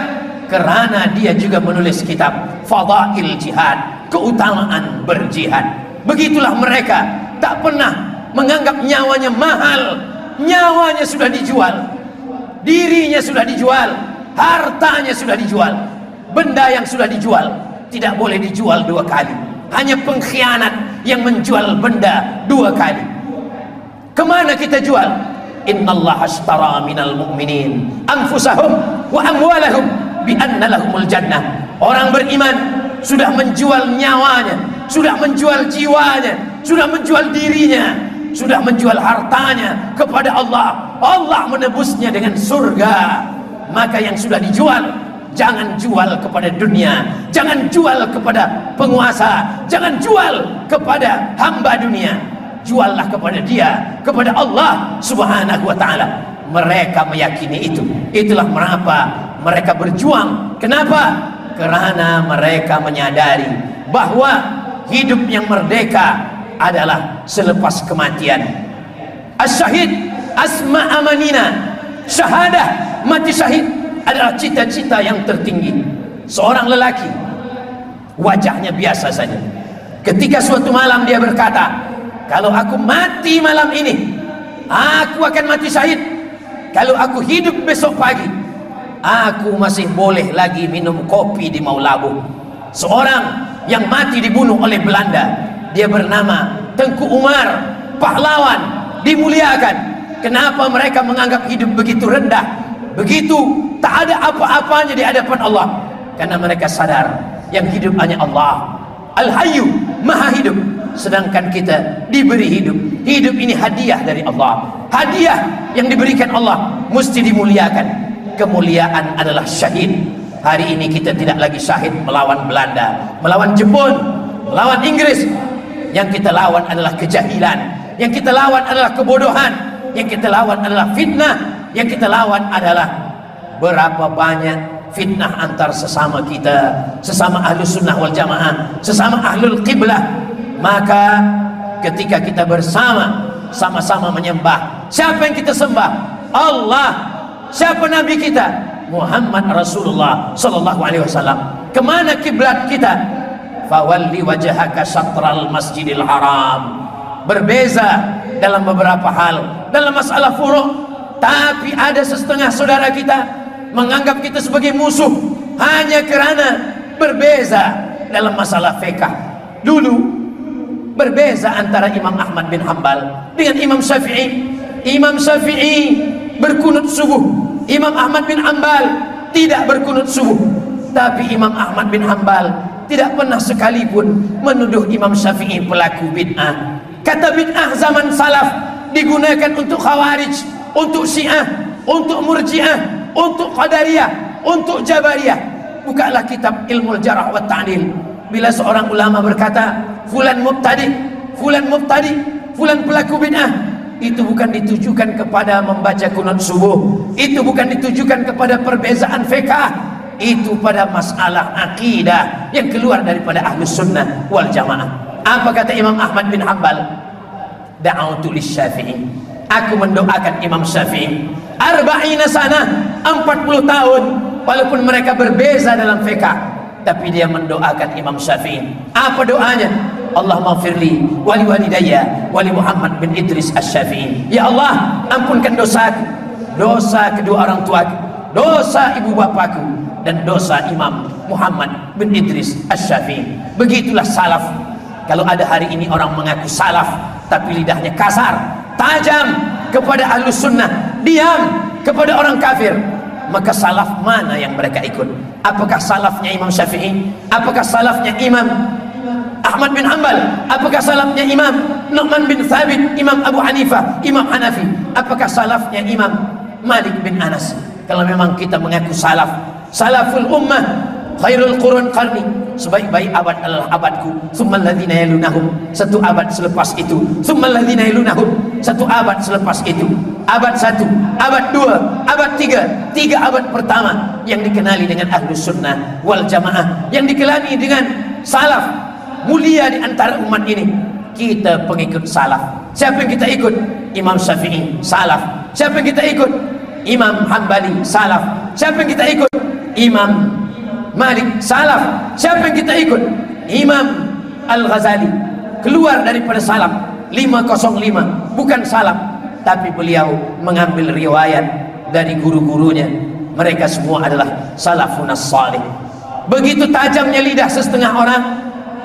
karena dia juga menulis kitab Fadail Jihad, keutamaan berjihad. Begitulah mereka, tak pernah menganggap nyawanya mahal. Nyawanya sudah dijual, dirinya sudah dijual, hartanya sudah dijual. Benda yang sudah dijual tidak boleh dijual dua kali. Hanya pengkhianat yang menjual benda dua kali. Kemana kita jual? Innallaha ashtara minal mu'minin anfusahum wa amwalahum bi anna lahumul jannah. Orang beriman sudah menjual nyawanya, sudah menjual jiwanya, sudah menjual dirinya, sudah menjual hartanya kepada Allah. Allah menebusnya dengan surga. Maka yang sudah dijual, jangan jual kepada dunia, jangan jual kepada penguasa, jangan jual kepada hamba dunia. Juallah kepada dia, kepada Allah Subhanahu wa ta'ala. Mereka meyakini itu. Itulah mengapa mereka berjuang. Kenapa? Karena mereka menyadari bahwa hidup yang merdeka adalah selepas kematian. As-syahid asma amanina, syahadah, mati syahid adalah cita-cita yang tertinggi. Seorang lelaki, wajahnya biasa saja. Ketika suatu malam dia berkata, kalau aku mati malam ini, aku akan mati syahid. Kalau aku hidup besok pagi, aku masih boleh lagi minum kopi di Maulabu. Seorang yang mati dibunuh oleh Belanda, dia bernama Tengku Umar, pahlawan, dimuliakan. Kenapa mereka menganggap hidup begitu rendah, begitu tak ada apa-apanya di hadapan Allah? Karena mereka sadar yang hidup hanya Allah, Al-Hayyu, Maha Hidup. Sedangkan kita diberi hidup. Hidup ini hadiah dari Allah, hadiah yang diberikan Allah, mesti dimuliakan. Kemuliaan adalah syahid. Hari ini kita tidak lagi syahid melawan Belanda, melawan Jepun, melawan Inggris. Yang kita lawan adalah kejahilan, yang kita lawan adalah kebodohan, yang kita lawan adalah fitnah, yang kita lawan adalah berapa banyak fitnah antar sesama kita, sesama ahlu sunnah wal jamaah, sesama ahlul qiblah. Maka ketika kita bersama, sama-sama menyembah, siapa yang kita sembah? Allah. Siapa Nabi kita? Muhammad Rasulullah sallallahu alaihi wasallam. Kemana kiblat kita? Fawalli wajhaka syatral masjidil haram. Berbeza dalam beberapa hal, dalam masalah furu', tapi ada setengah saudara kita menganggap kita sebagai musuh hanya kerana berbeza dalam masalah fiqh. Dulu berbeza antara Imam Ahmad bin Hanbal dengan Imam Syafi'i. Imam Syafi'i berkunut subuh, Imam Ahmad bin Hanbal tidak berkunut subuh. Tapi Imam Ahmad bin Hanbal tidak pernah sekalipun menuduh Imam Syafi'i pelaku bid'ah. Kata bid'ah zaman salaf digunakan untuk khawarij, untuk syiah, untuk murji'ah, untuk qadariyah, untuk jabariyah. Bukalah kitab ilmu jarh wa ta'dil. Bila seorang ulama berkata fulan mubtadi, fulan mubtadi, fulan pelaku bid'ah, itu bukan ditujukan kepada membaca kunut subuh, itu bukan ditujukan kepada perbezaan fiqh, itu pada masalah akidah yang keluar daripada ahlus sunnah wal jamaah. Apa kata Imam Ahmad bin Hanbal? Da'autu lisyafi'i, aku mendoakan Imam Syafi'i 40 sana, 40 tahun, walaupun mereka berbeza dalam fiqh, tapi dia mendoakan Imam Syafi'i. Apa doanya? Allahumma firli wali walidayya wali Muhammad bin Idris Asy-Syafi'i. Ya Allah, ampunkan dosaku, dosa kedua orang tuaku, dosa ibu bapakku, dan dosa Imam Muhammad bin Idris Asy-Syafi'i. Begitulah salaf. Kalau ada hari ini orang mengaku salaf tapi lidahnya kasar, tajam kepada ahlus sunnah, diam kepada orang kafir, maka salaf mana yang mereka ikut? Apakah salafnya Imam Syafi'i? Apakah salafnya Imam Ahmad bin Hanbal? Apakah salafnya Imam Nu'man bin Thabit, Imam Abu Hanifah, Imam Hanafi? Apakah salafnya Imam Malik bin Anas? Kalau memang kita mengaku salaf, salaful ummah, khairul qurun qarni, sebaik-baik abad adalah abadku, tsummal ladzina yalunahum, satu abad selepas itu, tsummal ladzina yalunahum, satu abad selepas itu, abad 1, abad 2, abad 3, 3 abad pertama yang dikenali dengan ahlus sunnah wal jamaah, yang dikenali dengan salaf, mulia di antara umat ini. Kita pengikut salaf. Siapa yang kita ikut? Imam Syafi'i, salaf. Siapa yang kita ikut? Imam Hambali, salaf. Siapa yang kita ikut? Imam Malik, salaf. Siapa yang kita ikut? Imam Al-Ghazali, keluar daripada salaf, 505, bukan salaf, tapi beliau mengambil riwayat dari guru-gurunya. Mereka semua adalah salafun as-salih. Begitu tajamnya lidah setengah orang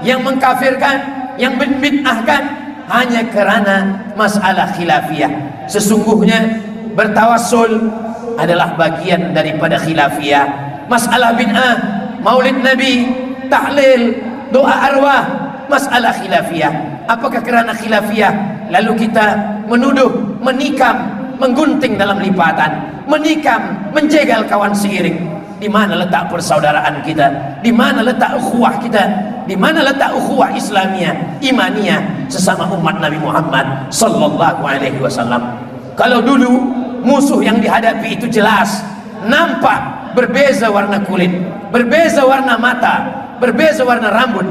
yang mengkafirkan, yang membid'ahkan hanya kerana masalah khilafiyah. Sesungguhnya bertawassul adalah bagian daripada khilafiyah. Masalah bid'ah, maulid Nabi, tahlil, doa arwah, masalah khilafiyah. Apakah kerana khilafiyah lalu kita menuduh, menikam, menggunting dalam lipatan, menikam, menjegal kawan seiring? Di mana letak persaudaraan kita? Di mana letak ukhuwah kita? Di mana letak ukhuwah Islamiyah, imaniyah sesama umat Nabi Muhammad sallallahu alaihi wasallam? Kalau dulu musuh yang dihadapi itu jelas, nampak, berbeza warna kulit, berbeza warna mata, berbeza warna rambut.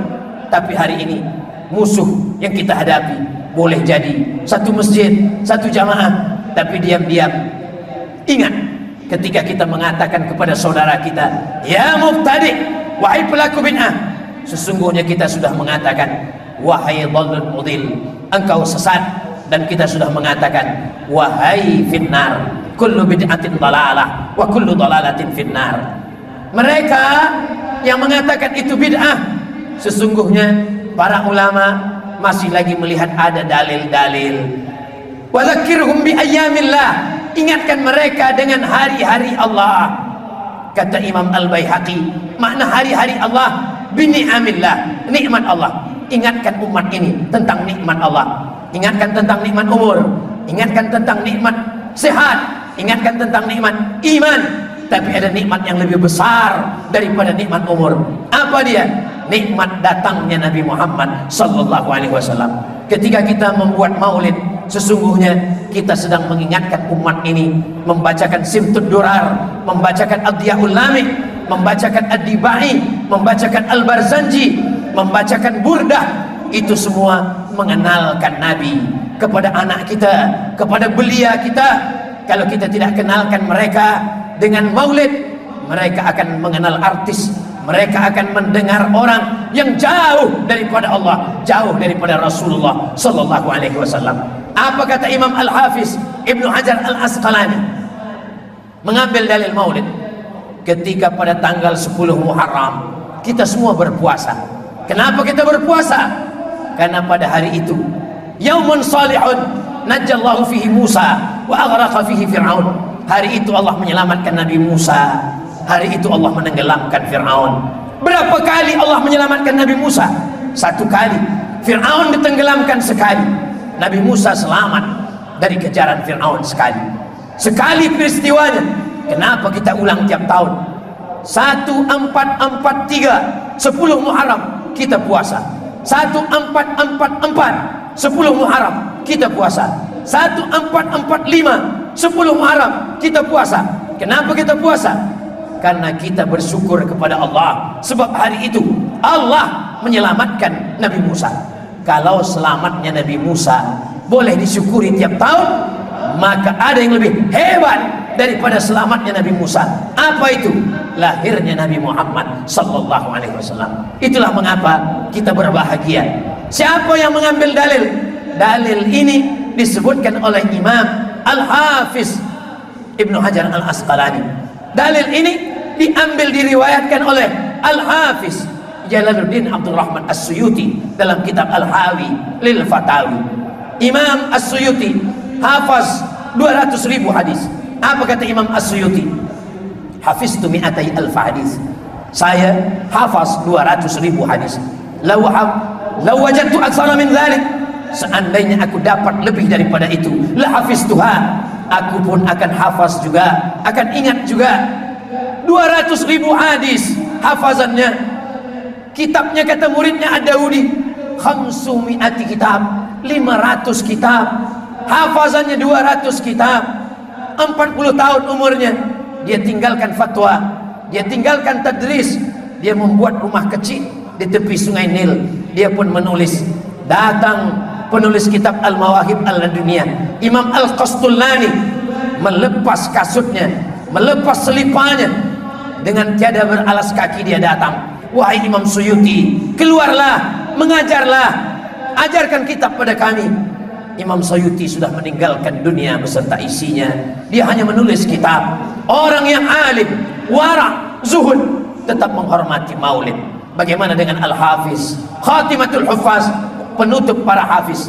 Tapi hari ini musuh yang kita hadapi boleh jadi satu masjid, satu jamaah, tapi diam-diam ingat ketika kita mengatakan kepada saudara kita, ya mubtadi, wahai pelaku bid'ah, sesungguhnya kita sudah mengatakan, wahai dhallul mudil, engkau sesat. Dan kita sudah mengatakan, wahai finnar, kullu bid'atin dalalah wa kullu dalalatin finnar. Mereka yang mengatakan itu bid'ah, sesungguhnya para ulama masih lagi melihat ada dalil-dalil. Wa dzakirhum bi ayyamillah, ingatkan mereka dengan hari-hari Allah. Kata Imam Al-Baihaqi, makna hari-hari Allah bini'amillah, nikmat Allah. Ingatkan umat ini tentang nikmat Allah. Ingatkan tentang nikmat umur, ingatkan tentang nikmat sehat, ingatkan tentang nikmat iman. Tapi ada nikmat yang lebih besar daripada nikmat umur. Apa dia? Nikmat datangnya Nabi Muhammad sallallahu alaihi wasallam. Ketika kita membuat maulid, sesungguhnya kita sedang mengingatkan umat ini membacakan Simtud Durar, membacakan Ad-Diyaul Lamik, membacakan Ad-Dibai, membacakan Al-Barzanji, membacakan Burdah. Itu semua mengenalkan Nabi kepada anak kita, kepada belia kita. Kalau kita tidak kenalkan mereka dengan maulid, mereka akan mengenal artis, mereka akan mendengar orang yang jauh daripada Allah, jauh daripada Rasulullah sallallahu alaihi wasallam. Apa kata Imam Al-Hafiz Ibnu Hajar Al-Asqalani mengambil dalil maulid? Ketika pada tanggal 10 Muharram kita semua berpuasa. Kenapa kita berpuasa? Karena pada hari itu yaumun salihun najjallahu fihi Musa wa aghraqa fihi Fir'aun. Hari itu Allah menyelamatkan Nabi Musa, hari itu Allah menenggelamkan Fir'aun. Berapa kali Allah menyelamatkan Nabi Musa? Satu kali. Fir'aun ditenggelamkan sekali. Nabi Musa selamat dari kejaran Fir'aun sekali. Sekali peristiwanya. Kenapa kita ulang tiap tahun? 1443 10 Muharram kita puasa. 1444 10 Muharram kita puasa. 1445 10 Muharram kita puasa. Kenapa kita puasa? Karena kita bersyukur kepada Allah, sebab hari itu Allah menyelamatkan Nabi Musa. Kalau selamatnya Nabi Musa boleh disyukuri tiap tahun, maka ada yang lebih hebat daripada selamatnya Nabi Musa. Apa itu? Lahirnya Nabi Muhammad sallallahu alaihi wasallam. Itulah mengapa kita berbahagia. Siapa yang mengambil dalil? Dalil ini disebutkan oleh Imam Al-Hafiz Ibnu Hajar Al-Asqalani. Dalil ini diambil, diriwayatkan oleh Al-Hafiz Jalaluddin Abdul Rahman As-Suyuti dalam kitab Al-Hawi Lil Fatawi. Imam As-Suyuti hafaz 200.000 hadis. Apa kata Imam As-Suyuti? Hafiztu mi'atai alf hadis. Saya hafaz 200.000 hadis. Law wajadtu aktsara min dzalik, seandainya aku dapat lebih daripada itu, la hafiztuha, aku pun akan hafaz juga, akan ingat juga. 200.000 hadis hafazannya. Kitabnya kata muridnya Ad-Daudi, 500 kitab, 500 kitab. Hafazannya 200 kitab. 40 tahun umurnya. Dia tinggalkan fatwa, dia tinggalkan tadris, dia membuat rumah kecil di tepi sungai Nil. Dia pun menulis. Datang penulis kitab Al-Mawahib Al-Laduniyah, Imam Al-Qastullani, melepas kasutnya, melepas selipanya, dengan tiada beralas kaki dia datang. Wahai Imam Suyuti, keluarlah, mengajarlah, ajarkan kitab pada kami. Imam Suyuti sudah meninggalkan dunia beserta isinya. Dia hanya menulis kitab. Orang yang alim, wara', zuhud, tetap menghormati maulid. Bagaimana dengan Al-Hafiz Khatimatul Huffaz, penutup para hafiz,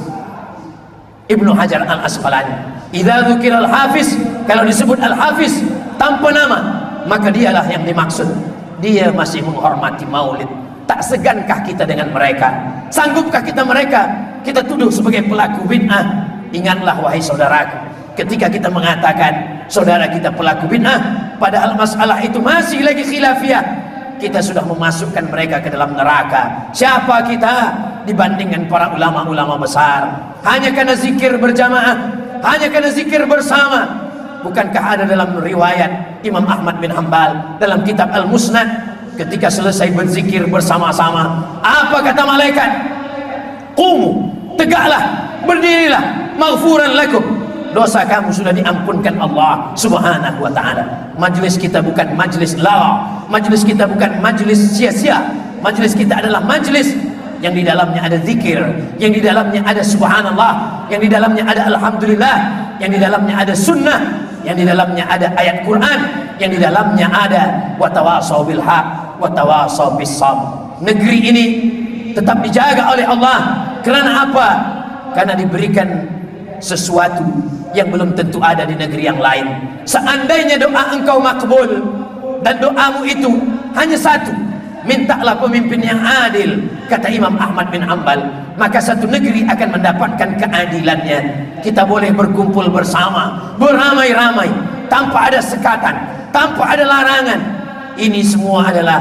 Ibnu Hajar Al-Asqalani? Idza dzukira Al-Hafiz, kalau disebut Al-Hafiz tanpa nama, maka dialah yang dimaksud. Dia masih menghormati maulid. Tak segankah kita dengan mereka? Sanggupkah kita mereka kita tuduh sebagai pelaku bid'ah? Ingatlah wahai saudaraku, ketika kita mengatakan saudara kita pelaku bid'ah, padahal masalah itu masih lagi khilafiyah, kita sudah memasukkan mereka ke dalam neraka. Siapa kita dibandingkan para ulama-ulama besar? Hanya karena zikir berjamaah, hanya karena zikir bersama. Bukankah ada dalam riwayat Imam Ahmad bin Hanbal dalam kitab Al-Musnad, ketika selesai berzikir bersama-sama, apa kata malaikat? Qumu, tegaklah, berdirilah, maghfuran lakum, dosa kamu sudah diampunkan Allah subhanahu wa ta'ala. Majlis kita bukan majlis lawa, majlis kita bukan majlis sia-sia. Majlis kita adalah majlis yang di dalamnya ada zikir, yang di dalamnya ada subhanallah, yang di dalamnya ada alhamdulillah, yang di dalamnya ada sunnah, yang di dalamnya ada ayat Quran, yang di dalamnya ada watawasau bil haq watawasau bis sabr. Negeri ini tetap dijaga oleh Allah. Karena apa? Karena diberikan sesuatu yang belum tentu ada di negeri yang lain. Seandainya doa engkau makbul dan doamu itu hanya satu, mintalah pemimpin yang adil, kata Imam Ahmad bin Hanbal, maka satu negeri akan mendapatkan keadilannya. Kita boleh berkumpul bersama, beramai-ramai, tanpa ada sekatan, tanpa ada larangan. Ini semua adalah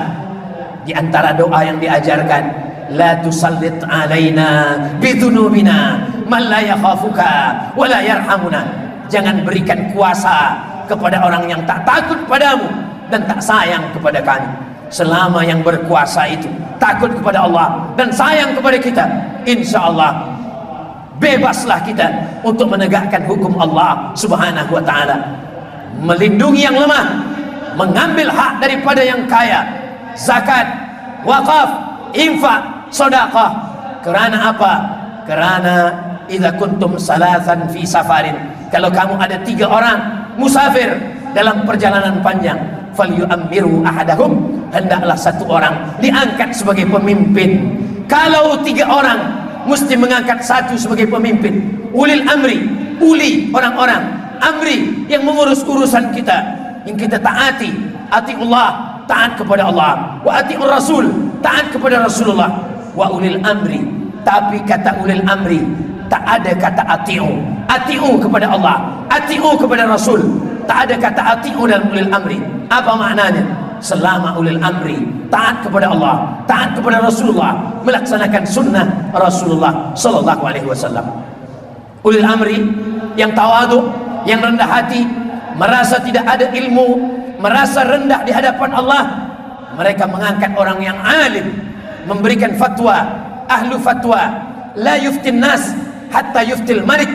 di antara doa yang diajarkan. La tusallit alaina bidunubina, man la yakhafuka wa la yarhamuna. Jangan berikan kuasa kepada orang yang tak takut padamu dan tak sayang kepada kami. Selama yang berkuasa itu takut kepada Allah dan sayang kepada kita, insya Allah bebaslah kita untuk menegakkan hukum Allah subhanahu wa ta'ala, melindungi yang lemah, mengambil hak daripada yang kaya, zakat, wakaf, infak, sedekah. Kerana apa? Kerana idza kuntum salasan fi safarin, kalau kamu ada 3 orang musafir dalam perjalanan panjang, falyu'ammiru ahadahum, hendaklah 1 orang diangkat sebagai pemimpin. Kalau 3 orang mesti mengangkat 1 sebagai pemimpin. Ulil amri, uli orang-orang, amri yang mengurus urusan kita, yang kita taati. Atiullah, taat kepada Allah. Wa atiur rasul, taat kepada Rasulullah. Wa ulil amri, tapi kata ulil amri tak ada kata atiu. Atiu kepada Allah, atiu kepada Rasul, tak ada kata atiu dalam ulil amri. Apa maknanya? Selama ulil amri taat kepada Allah, taat kepada Rasulullah, melaksanakan sunnah Rasulullah sallallahu alaihi wasallam. Ulil amri yang tawadhu, yang rendah hati, merasa tidak ada ilmu, merasa rendah di hadapan Allah, mereka mengangkat orang yang alim, memberikan fatwa. Ahlu fatwa la yuftin nas hatta yuftil malik,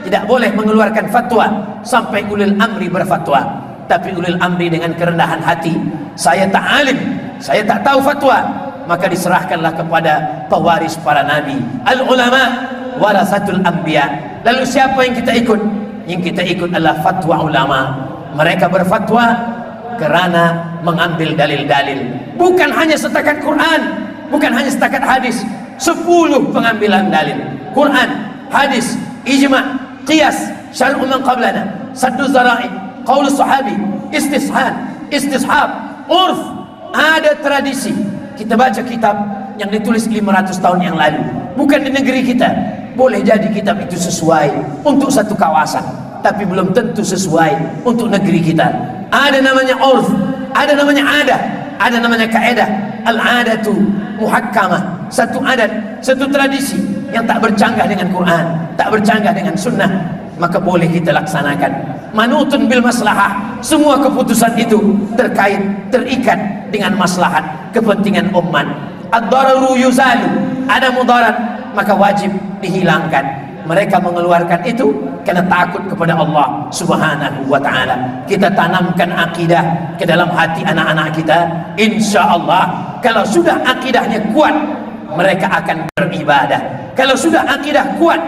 tidak boleh mengeluarkan fatwa sampai ulil amri berfatwa. Tapi ulil amri dengan kerendahan hati, saya tak alim, saya tak tahu fatwa, maka diserahkanlah kepada pewaris para nabi. Al ulama warasatul anbiya. Lalu siapa yang kita ikut? Yang kita ikut adalah fatwa ulama. Mereka berfatwa kerana mengambil dalil-dalil, bukan hanya setakat Quran, bukan hanya setakat hadis. 10 pengambilan dalil: Quran, hadis, ijma', qiyas, syar'u man qablana, saddu zara'i, qaul sahabi, istishab, urf. Ada tradisi. Kita baca kitab yang ditulis 500 tahun yang lalu, bukan di negeri kita. Boleh jadi kitab itu sesuai untuk satu kawasan, tapi belum tentu sesuai untuk negeri kita. Ada namanya urf, ada namanya adah, ada namanya kaedah. Al-adatu muhakkamah, satu adat, satu tradisi yang tak bercanggah dengan Quran, tak bercanggah dengan sunnah, maka boleh kita laksanakan. Manutun bil maslahah, semua keputusan itu terkait, terikat dengan maslahat, kepentingan umat. Ad-dararu yuzalu, ada mudarat, maka wajib dihilangkan. Mereka mengeluarkan itu karena takut kepada Allah subhanahu wa ta'ala. Kita tanamkan akidah ke dalam hati anak-anak kita, insya Allah kalau sudah akidahnya kuat, mereka akan beribadah. Kalau sudah akidah kuat,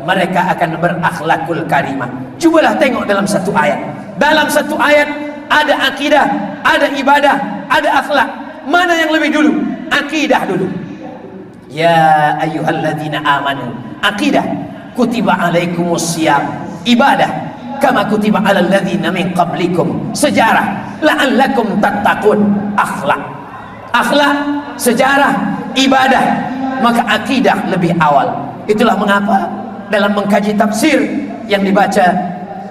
mereka akan berakhlakul karimah. Cubalah tengok dalam satu ayat. Dalam satu ayat ada akidah, ada ibadah, ada akhlak. Mana yang lebih dulu? Akidah dulu. Ya ayyuhalladzina amanu, akidah. Kutiba alaikumus siyam, ibadah. Kama kutiba alal ladzina min qablikum, sejarah. La'allakum tattaqun, akhlak. Akhlak, sejarah, ibadah, maka akidah lebih awal. Itulah mengapa dalam mengkaji tafsir yang dibaca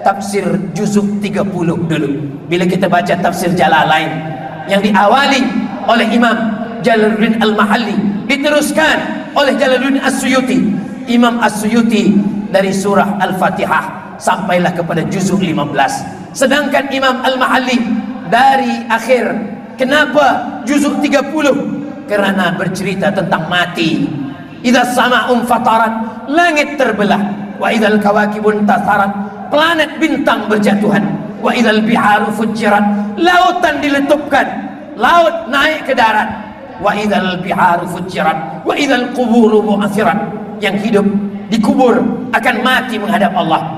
tafsir juzuk 30 dulu. Bila kita baca tafsir Jalalain yang diawali oleh Imam Jalaluddin Al-Mahalli, diteruskan oleh Jalaluddin As-Suyuti. Imam As-Suyuti dari surah Al-Fatihah sampailah kepada juzuk 15. Sedangkan Imam Al-Mahalli dari akhir. Kenapa juzuk 30? Kerana bercerita tentang mati. Idza sama'un fatarat, langit terbelah. Wa idzal kawakibun tasarat, planet bintang berjatuhan. Wa idzal biharu fujirat, lautan diletupkan, laut naik ke darat. Wa idzal biharu fujirat, wa idzal quburu bu'athirat, yang hidup dikubur akan mati menghadap Allah.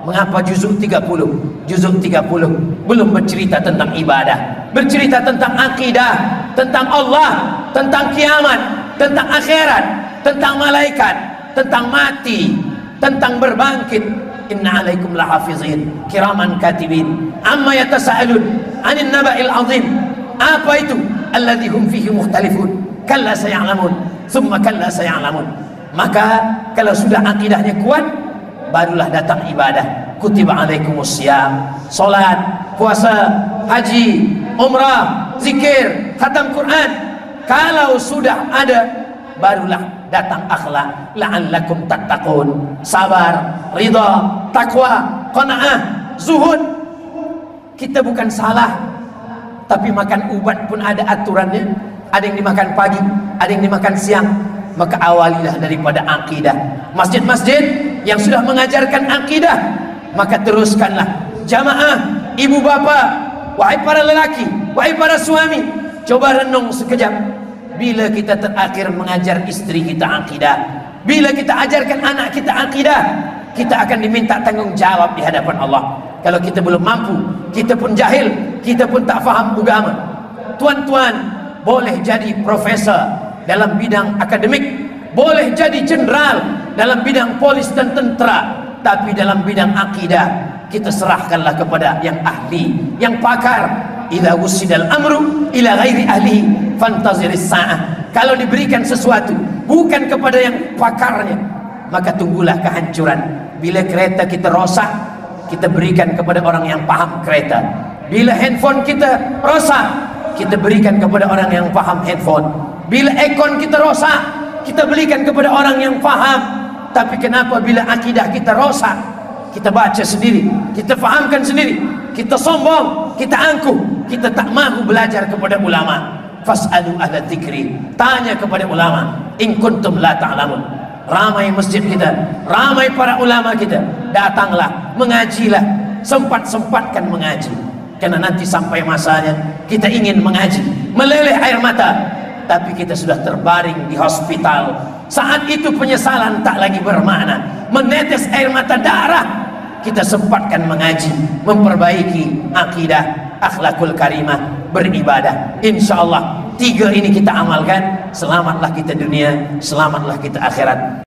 Mengapa juzuk 30? Juzuk 30 belum bercerita tentang ibadah, bercerita tentang akidah, tentang Allah, tentang kiamat, tentang akhirat, tentang malaikat, tentang mati, tentang berbangkit. Inna alaikum lahafizin kiraman katibin amma yatasaalun 'anil naba'il 'azim. Apa itu? Alladzi hum fihi mukhtalifun. Kalla saya'lamun, thumma kalla saya'lamun. Maka kalau sudah akidahnya kuat, barulah datang ibadah. Kutiba alaikumus siyam, salat, puasa, haji, umrah, zikir, khatam Quran. Kalau sudah ada, barulah datang akhlak, la'allakum tattaqun, sabar, ridha, takwa, qanaah, zuhud. Kita bukan salah, tapi makan ubat pun ada aturannya. Ada yang dimakan pagi, ada yang dimakan siang. Maka awalilah daripada akidah. Masjid-masjid yang sudah mengajarkan akidah, maka teruskanlah. Jamaah, ibu bapa, wahai para lelaki, wahai para suami, coba renung sekejap. Bila kita terakhir mengajar istri kita akidah, bila kita ajarkan anak kita akidah, kita akan diminta tanggung jawab di hadapan Allah. Kalau kita belum mampu, kita pun jahil, kita pun tak faham agama. Tuan-tuan, boleh jadi profesor dalam bidang akademik, boleh jadi jenderal dalam bidang polis dan tentera, tapi dalam bidang akidah kita serahkanlah kepada yang ahli, yang pakar. Idza wusidal amru ila ghairi ahli fantaziris sa'ah. Kalau diberikan sesuatu bukan kepada yang pakarnya, maka tunggulah kehancuran. Bila kereta kita rosak, kita berikan kepada orang yang paham kereta. Bila handphone kita rosak, kita berikan kepada orang yang paham handphone. Bila ekon kita rosak, kita berikan kepada orang yang paham. Tapi kenapa bila akidah kita rosak, kita baca sendiri, kita fahamkan sendiri, kita sombong, kita angkuh, kita tak mahu belajar kepada ulama. Fas'alu ahla dzikri, tanya kepada ulama, in kuntum la ta'lamun. Ramai masjid kita, ramai para ulama kita, datanglah, mengajilah, sempat-sempatkan mengaji. Karena nanti sampai masanya kita ingin mengaji, meleleh air mata, tapi kita sudah terbaring di hospital. Saat itu penyesalan tak lagi bermakna, menetes air mata darah. Kita sempatkan mengaji, memperbaiki akidah, akhlakul karimah, beribadah. Insyaallah 3 ini kita amalkan, selamatlah kita dunia, selamatlah kita akhirat.